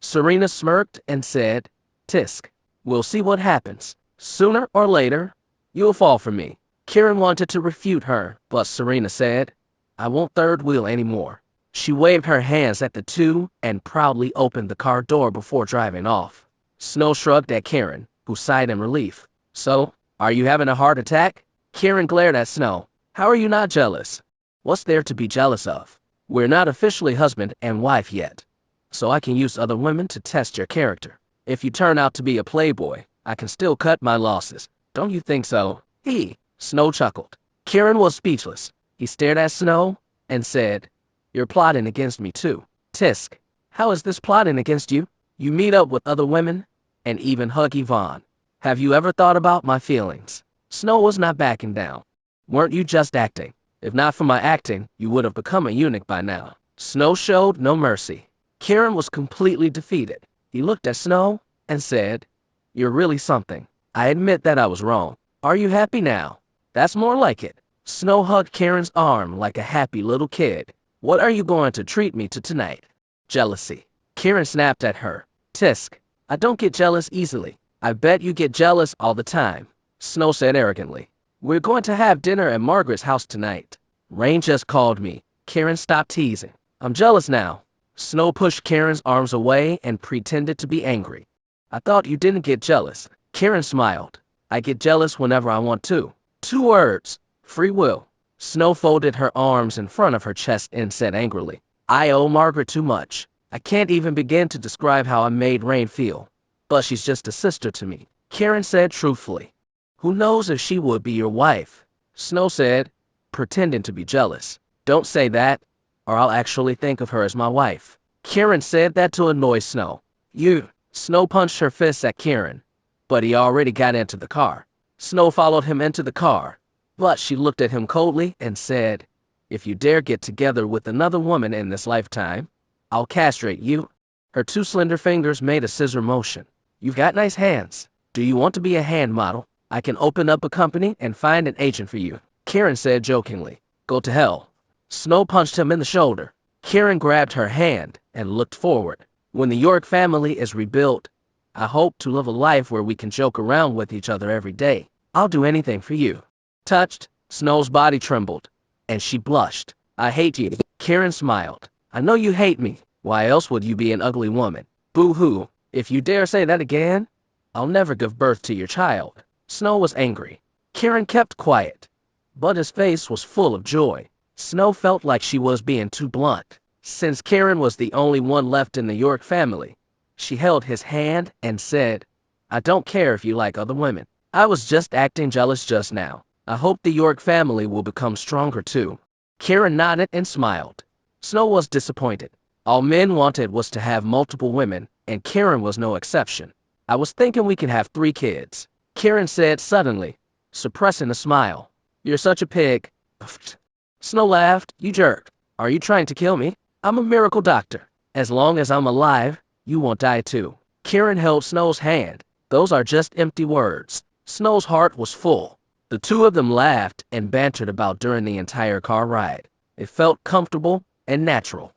Serena smirked and said, tisk. We'll see what happens. Sooner or later, you'll fall for me. Kiran wanted to refute her, but Serena said, I won't third wheel anymore. She waved her hands at the two and proudly opened the car door before driving off. Snow shrugged at Kiran, who sighed in relief. So, are you having a heart attack? Kiran glared at Snow. How are you not jealous? What's there to be jealous of? We're not officially husband and wife yet, so I can use other women to test your character. If you turn out to be a playboy, I can still cut my losses. Don't you think so? Snow chuckled. Kiran was speechless. He stared at Snow and said, you're plotting against me too. Tisk. How is this plotting against you? You meet up with other women and even hug Yvonne. Have you ever thought about my feelings? Snow was not backing down. Weren't you just acting? If not for my acting, you would have become a eunuch by now. Snow showed no mercy. Kiran was completely defeated. He looked at Snow and said, you're really something. I admit that I was wrong. Are you happy now? That's more like it. Snow hugged Kiran's arm like a happy little kid. What are you going to treat me to tonight? Jealousy. Kiran snapped at her. Tisk. I don't get jealous easily. I bet you get jealous all the time. Snow said arrogantly. We're going to have dinner at Margaret's house tonight. Rain just called me. Kiran stopped teasing. I'm jealous now. Snow pushed Kiran's arms away and pretended to be angry. I thought you didn't get jealous. Kiran smiled. I get jealous whenever I want to. 2 words. Free will. Snow folded her arms in front of her chest and said angrily, I owe Margaret too much. I can't even begin to describe how I made Rain feel. But she's just a sister to me. Kiran said truthfully. Who knows if she would be your wife? Snow said, pretending to be jealous. Don't say that, or I'll actually think of her as my wife. Kiran said that to annoy Snow. You. Snow punched her fist at Kiran. but he already got into the car. Snow followed him into the car, but she looked at him coldly and said, "If you dare get together with another woman in this lifetime, I'll castrate you." Her two slender fingers made a scissor motion. "You've got nice hands. Do you want to be a hand model? I can open up a company and find an agent for you," Kiran said jokingly. "Go to hell." Snow punched him in the shoulder. Kiran grabbed her hand and looked forward. "When the York family is rebuilt, I hope to live a life where we can joke around with each other every day. I'll do anything for you." Touched, Snow's body trembled, and she blushed. "I hate you." Kiran smiled. "I know you hate me. Why else would you be an ugly woman? Boo-hoo. If you dare say that again, I'll never give birth to your child." Snow was angry. Kiran kept quiet, but his face was full of joy. Snow felt like she was being too blunt. Since Kiran was the only one left in the York family, she held his hand and said, "I don't care if you like other women. I was just acting jealous just now. I hope the York family will become stronger too." Kiran nodded and smiled. Snow was disappointed. All men wanted was to have multiple women, and Kiran was no exception. "I was thinking we could have 3 kids, Kiran said suddenly, suppressing a smile. "You're such a pig." Snow laughed. "You jerk. Are you trying to kill me? I'm a miracle doctor. As long as I'm alive, you won't die too." Kiran held Snow's hand. "Those are just empty words." Snow's heart was full. The two of them laughed and bantered about during the entire car ride. It felt comfortable and natural.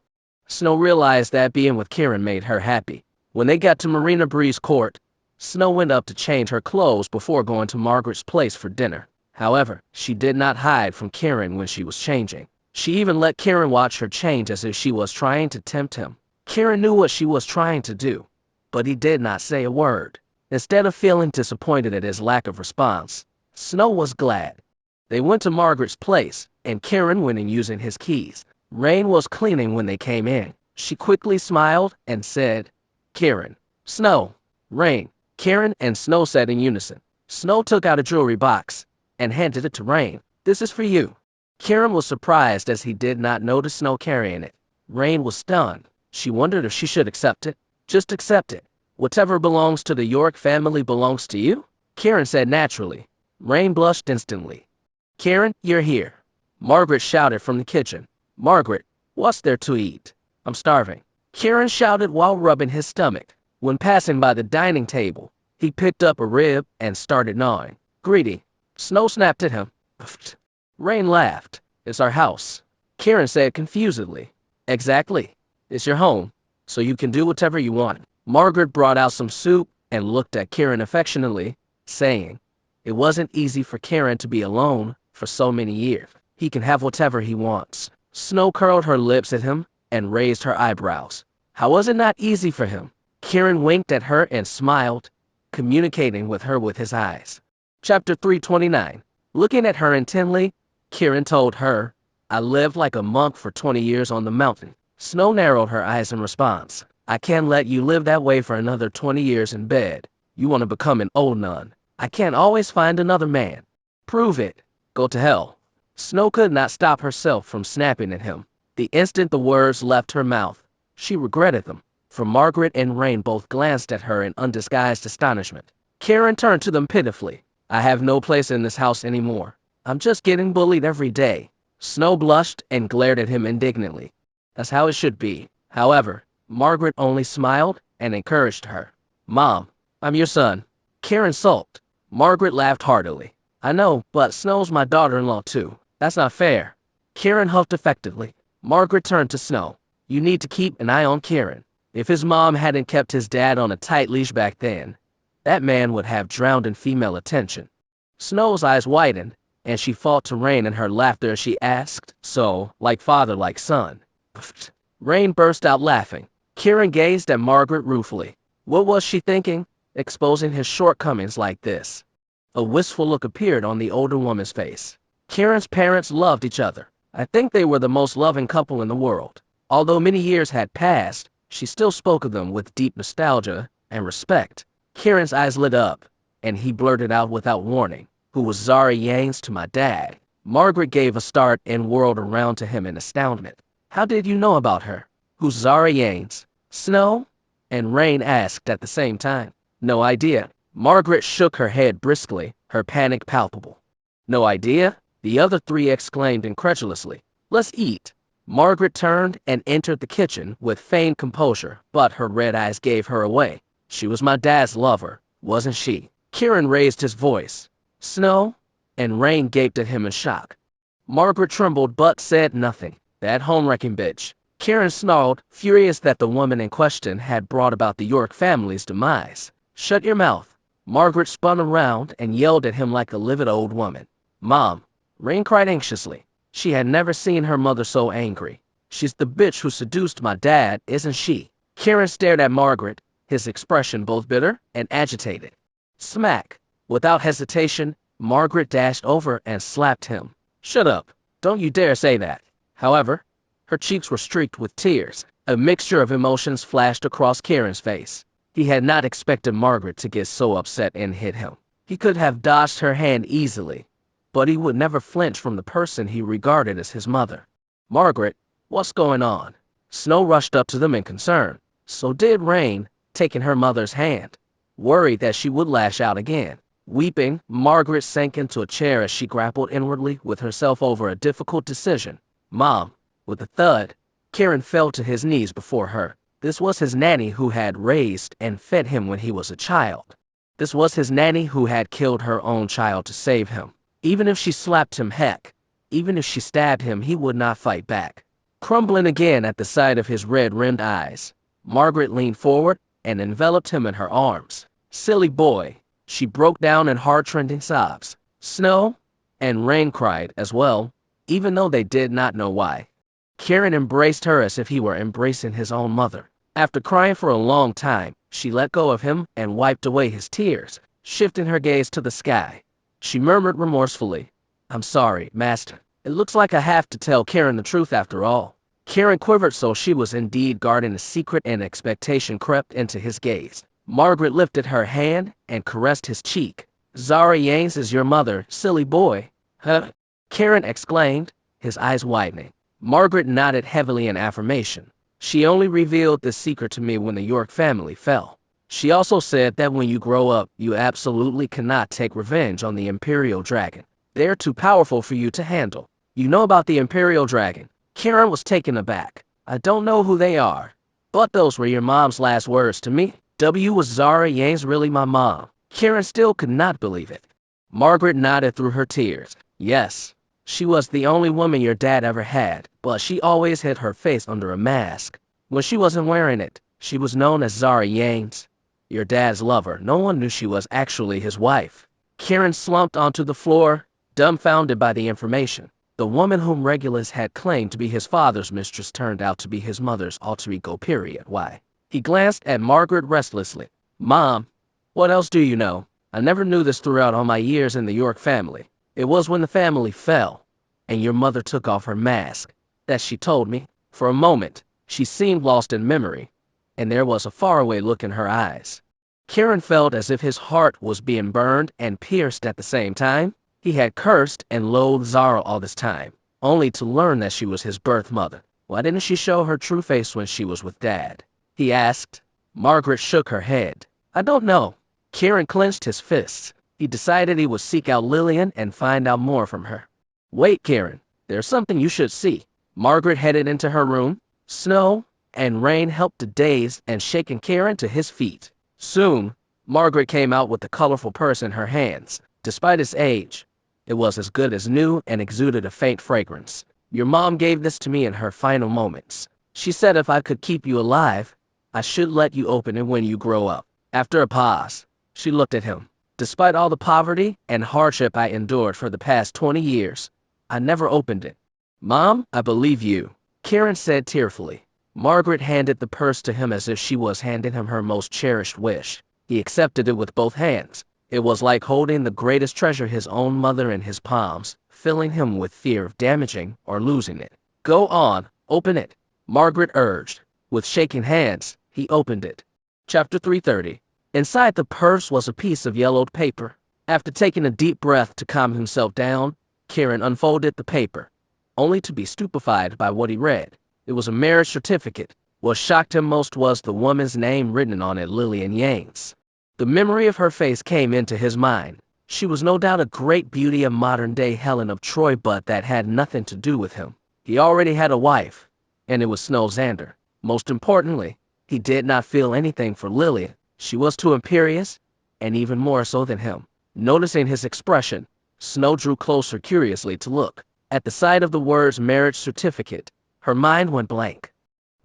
Snow realized that being with Kiran made her happy. When they got to Marina Breeze Court, Snow went up to change her clothes before going to Margaret's place for dinner. However, she did not hide from Kiran when she was changing. She even let Kiran watch her change as if she was trying to tempt him. Kiran knew what she was trying to do, but he did not say a word. Instead of feeling disappointed at his lack of response, Snow was glad. They went to Margaret's place, and Kiran went in using his keys. Rain was cleaning when they came in. She quickly smiled and said, "Kiran." "Snow." "Rain." Kiran and Snow said in unison. Snow took out a jewelry box and handed it to Rain. "This is for you." Kiran was surprised as he did not notice Snow carrying it. Rain was stunned. She wondered if she should accept it. "Just accept it. Whatever belongs to the York family belongs to you," Kiran said naturally. Rain blushed instantly. "Kiran, you're here." Margaret shouted from the kitchen. "Margaret, what's there to eat? I'm starving." Kiran shouted while rubbing his stomach. When passing by the dining table, he picked up a rib and started gnawing. "Greedy." Snow snapped at him. Rain laughed. "It's our house," Kiran said confusedly. "Exactly. It's your home, so you can do whatever you want." Margaret brought out some soup and looked at Kiran affectionately, saying, "It wasn't easy for Kiran to be alone for so many years. He can have whatever he wants." Snow curled her lips at him and raised her eyebrows. How was it not easy for him? Kiran winked at her and smiled, communicating with her with his eyes. Chapter 329. Looking at her intently, Kiran told her, "I lived like a monk for 20 years on the mountain." Snow narrowed her eyes in response. "I can't let you live that way for another 20 years in bed. You want to become an old nun. I can't always find another man." "Prove it." "Go to hell." Snow could not stop herself from snapping at him. The instant the words left her mouth, she regretted them, for Margaret and Rain both glanced at her in undisguised astonishment. Kiran turned to them pitifully. "I have no place in this house anymore. I'm just getting bullied every day." Snow blushed and glared at him indignantly. "That's how it should be." However, Margaret only smiled and encouraged her. "Mom, I'm your son." Kiran sulked. Margaret laughed heartily. "I know, but Snow's my daughter-in-law too. That's not fair." Kiran huffed effectively. Margaret turned to Snow. "You need to keep an eye on Kiran. If his mom hadn't kept his dad on a tight leash back then, that man would have drowned in female attention." Snow's eyes widened, and she fought to rein in her laughter as she asked, "So, like father, like son?" Rain burst out laughing. Kiran gazed at Margaret ruefully. What was she thinking, exposing his shortcomings like this? A wistful look appeared on the older woman's face. Kiran's parents loved each other. I think they were the most loving couple in the world. Although many years had passed, she still spoke of them with deep nostalgia and respect. Kiran's eyes lit up, and he blurted out without warning, "Who was Zara Yanes to my dad?" Margaret gave a start and whirled around to him in astoundment. "How did you know about her?" "Who's Zara Yanes?" Snow and Rain asked at the same time. "No idea." Margaret shook her head briskly, her panic palpable. No idea? The other three exclaimed incredulously. Let's eat. Margaret turned and entered the kitchen with feigned composure, but her red eyes gave her away. She was my dad's lover, wasn't she? Kiran raised his voice. Snow and Rain gaped at him in shock. Margaret trembled but said nothing. That home-wrecking bitch. Kiran snarled, furious that the woman in question had brought about the York family's demise. Shut your mouth. Margaret spun around and yelled at him like a livid old woman. Mom. Rain cried anxiously. She had never seen her mother so angry. She's the bitch who seduced my dad, isn't she? Kiran stared at Margaret, his expression both bitter and agitated. Smack. Without hesitation, Margaret dashed over and slapped him. Shut up. Don't you dare say that. However, her cheeks were streaked with tears. A mixture of emotions flashed across Kiran's face. He had not expected Margaret to get so upset and hit him. He could have dodged her hand easily, but he would never flinch from the person he regarded as his mother. Margaret, what's going on? Snow rushed up to them in concern. So did Rain, taking her mother's hand, worried that she would lash out again. Weeping, Margaret sank into a chair as she grappled inwardly with herself over a difficult decision. Mom. With a thud, Kiran fell to his knees before her. This was his nanny who had raised and fed him when he was a child. This was his nanny who had killed her own child to save him. Even if she slapped him, heck, even if she stabbed him, he would not fight back. Crumbling again at the sight of his red-rimmed eyes, Margaret leaned forward and enveloped him in her arms. Silly boy. She broke down in heart-rending sobs. Snow and Rain cried as well, even though they did not know why. Kiran embraced her as if he were embracing his own mother. After crying for a long time, she let go of him and wiped away his tears, shifting her gaze to the sky. She murmured remorsefully, I'm sorry, Master. It looks like I have to tell Kiran the truth after all. Kiran quivered, so she was indeed guarding a secret, and expectation crept into his gaze. Margaret lifted her hand and caressed his cheek. Zara Yanes is your mother, silly boy. Huh? Kiran exclaimed, his eyes widening. Margaret nodded heavily in affirmation. She only revealed this secret to me when the York family fell. She also said that when you grow up, you absolutely cannot take revenge on the Imperial Dragon. They're too powerful for you to handle. You know about the Imperial Dragon? Kiran was taken aback. I don't know who they are, but those were your mom's last words to me. Was Zara Yanes really my mom? Kiran still could not believe it. Margaret nodded through her tears. Yes, she was the only woman your dad ever had, but she always hid her face under a mask. When she wasn't wearing it, she was known as Zara Yanes, your dad's lover. No one knew she was actually his wife. Kiran slumped onto the floor, dumbfounded by the information. The woman whom Regulus had claimed to be his father's mistress turned out to be his mother's alter ego. Why? He glanced at Margaret restlessly. Mom, what else do you know? I never knew this throughout all my years in the York family. It was when the family fell, and your mother took off her mask, that she told me. For a moment, she seemed lost in memory, and there was a faraway look in her eyes. Kiran felt as if his heart was being burned and pierced at the same time. He had cursed and loathed Zara all this time, only to learn that she was his birth mother. Why didn't she show her true face when she was with Dad? He asked. Margaret shook her head. I don't know. Kiran clenched his fists. He decided he would seek out Lilian and find out more from her. Wait, Kiran, there's something you should see. Margaret headed into her room. Snow and Rain helped to daze and shaken Kiran to his feet. Soon, Margaret came out with a colorful purse in her hands. Despite its age, it was as good as new and exuded a faint fragrance. Your mom gave this to me in her final moments. She said if I could keep you alive, I should let you open it when you grow up. After a pause, she looked at him. Despite all the poverty and hardship I endured for the past 20 years, I never opened it. Mom, I believe you, Kiran said tearfully. Margaret handed the purse to him as if she was handing him her most cherished wish. He accepted it with both hands. It was like holding the greatest treasure, his own mother, in his palms, filling him with fear of damaging or losing it. Go on, open it, Margaret urged. With shaking hands, he opened it. Chapter 330. Inside the purse was a piece of yellowed paper. After taking a deep breath to calm himself down, Kiran unfolded the paper, only to be stupefied by what he read. It was a marriage certificate. What shocked him most was the woman's name written on it, Lilian Yanes. The memory of her face came into his mind. She was no doubt a great beauty, a modern-day Helen of Troy, but that had nothing to do with him. He already had a wife, and it was Xander. Most importantly, he did not feel anything for Lilian. She was too imperious, and even more so than him. Noticing his expression, Snow drew closer curiously to look. At the sight of the words marriage certificate, her mind went blank.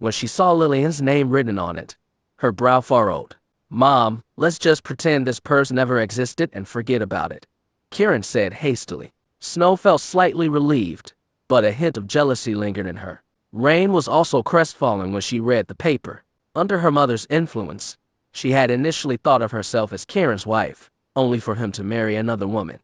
When she saw Lilian's name written on it, her brow furrowed. "Mom, let's just pretend this person never existed and forget about it," Kiran said hastily. Snow felt slightly relieved, but a hint of jealousy lingered in her. Rain was also crestfallen when she read the paper. Under her mother's influence, she had initially thought of herself as Kiran's wife, only for him to marry another woman.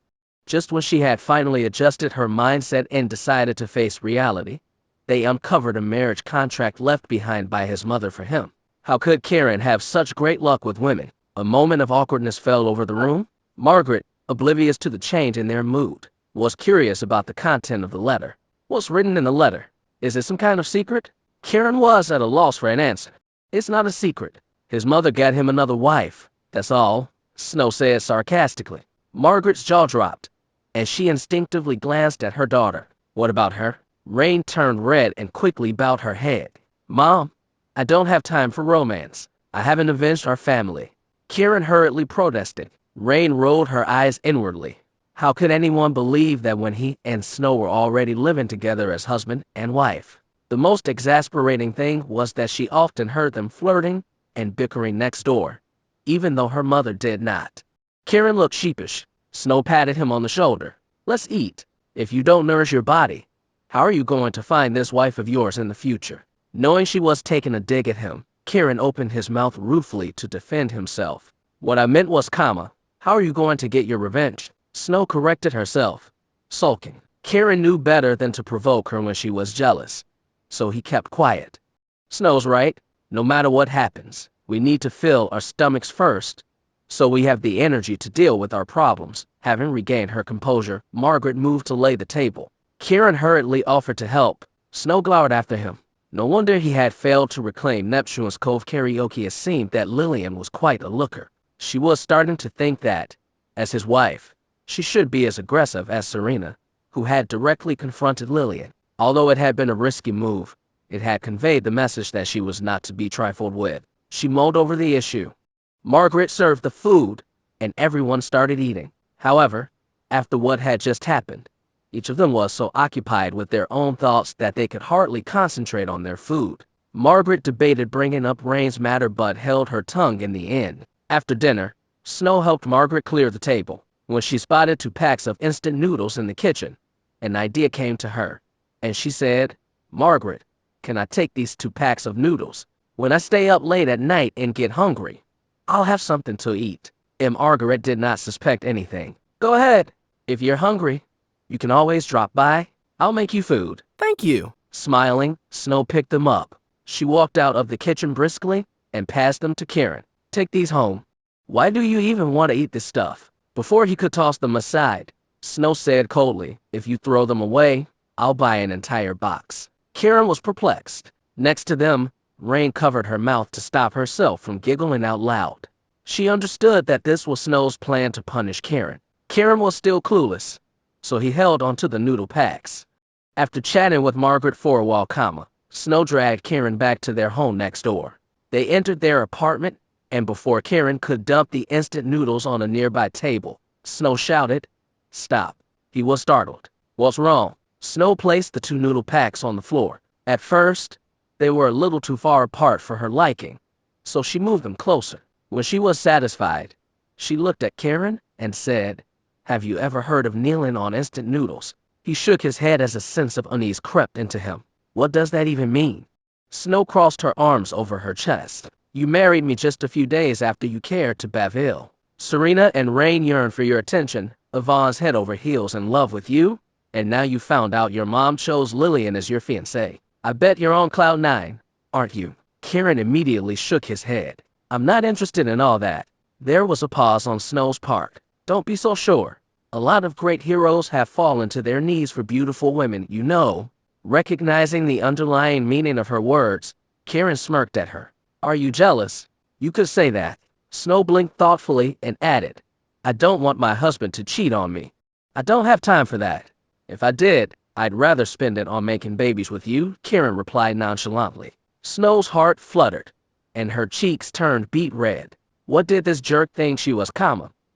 Just when she had finally adjusted her mindset and decided to face reality, they uncovered a marriage contract left behind by his mother for him. How could Kiran have such great luck with women? A moment of awkwardness fell over the room. Margaret, oblivious to the change in their mood, was curious about the content of the letter. What's written in the letter? Is it some kind of secret? Kiran was at a loss for an answer. It's not a secret. His mother got him another wife, that's all, Snow said sarcastically. Margaret's jaw dropped, and she instinctively glanced at her daughter. What about her? Rain turned red and quickly bowed her head. "Mom, I don't have time for romance. I haven't avenged our family," Kiran hurriedly protested. Rain rolled her eyes inwardly. How could anyone believe that when he and Snow were already living together as husband and wife? The most exasperating thing was that she often heard them flirting and bickering next door, even though her mother did not. Kiran looked sheepish. Snow patted him on the shoulder. "Let's eat. If you don't nourish your body, how are you going to find this wife of yours in the future?" Knowing she was taking a dig at him, Kiran opened his mouth ruefully to defend himself. "What I meant was, how are you going to get your revenge?" Snow corrected herself, sulking. Kiran knew better than to provoke her when she was jealous, so he kept quiet. "Snow's right. No matter what happens, we need to fill our stomachs first, so we have the energy to deal with our problems." Having regained her composure, Margaret moved to lay the table. Kiran hurriedly offered to help. Snow glowered after him. No wonder he had failed to reclaim Neptune's Cove karaoke. It seemed that Lilian was quite a looker. She was starting to think that, as his wife, she should be as aggressive as Serena, who had directly confronted Lilian. Although it had been a risky move, it had conveyed the message that she was not to be trifled with. She mulled over the issue. Margaret served the food, and everyone started eating. However, after what had just happened, each of them was so occupied with their own thoughts that they could hardly concentrate on their food. Margaret debated bringing up Rain's matter but held her tongue in the end. After dinner, Snow helped Margaret clear the table. When she spotted 2 packs of instant noodles in the kitchen, an idea came to her, and she said, "Margaret, can I take these 2 packs of noodles? When I stay up late at night and get hungry, I'll have something to eat." Margaret did not suspect anything. "Go ahead. If you're hungry, you can always drop by. I'll make you food." "Thank you." Smiling, Snow picked them up. She walked out of the kitchen briskly and passed them to Kiran. "Take these home. Why do you even want to eat this stuff?" Before he could toss them aside, Snow said coldly, "If you throw them away, I'll buy an entire box." Kiran was perplexed. Next to them, Rain covered her mouth to stop herself from giggling out loud. She understood that this was Snow's plan to punish Kiran. Kiran was still clueless, so he held onto the noodle packs. After chatting with Margaret for a while, Snow dragged Kiran back to their home next door. They entered their apartment, and before Kiran could dump the instant noodles on a nearby table, Snow shouted, "Stop." He was startled. "What's wrong?" Snow placed the 2 noodle packs on the floor. At first, they were a little too far apart for her liking, so she moved them closer. When she was satisfied, she looked at Kiran and said, "Have you ever heard of kneeling on instant noodles?" He shook his head as a sense of unease crept into him. "What does that even mean?" Snow crossed her arms over her chest. "You married me just a few days after you cared to Baville. Serena and Rain yearned for your attention, Yvonne's head over heels in love with you, and now you found out your mom chose Lilian as your fiancée. I bet you're on cloud 9, aren't you?" Kiran immediately shook his head. "I'm not interested in all that." There was a pause on Snow's part. "Don't be so sure. A lot of great heroes have fallen to their knees for beautiful women, you know." Recognizing the underlying meaning of her words, Kiran smirked at her. "Are you jealous? You could say that." Snow blinked thoughtfully and added, I don't want my husband to cheat on me. I don't have time for that. If I did, I'd rather spend it on making babies with you, Kiran replied nonchalantly. Snow's heart fluttered, and her cheeks turned beet red. What did this jerk think she was,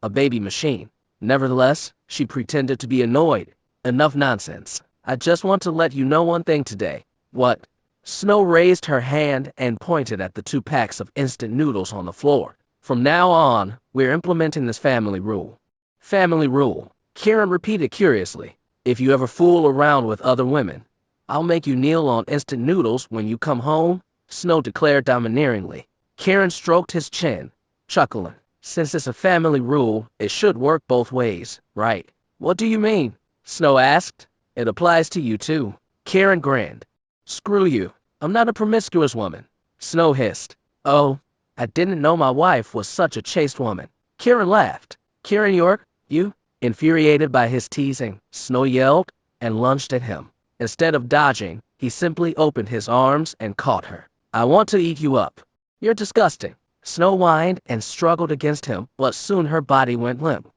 a baby machine? Nevertheless, she pretended to be annoyed. Enough nonsense. I just want to let you know one thing today. What? Snow raised her hand and pointed at the 2 packs of instant noodles on the floor. From now on, we're implementing this family rule. Family rule, Kiran repeated curiously. If you ever fool around with other women, I'll make you kneel on instant noodles when you come home, Snow declared domineeringly. Kiran stroked his chin, chuckling. Since it's a family rule, it should work both ways, right? What do you mean? Snow asked. It applies to you too. Kiran grinned. Screw you. I'm not a promiscuous woman. Snow hissed. Oh, I didn't know my wife was such a chaste woman. Kiran laughed. Kiran York, you? Infuriated by his teasing, Snow yelled and lunged at him. Instead of dodging, he simply opened his arms and caught her. I want to eat you up. You're disgusting. Snow whined and struggled against him, but soon her body went limp.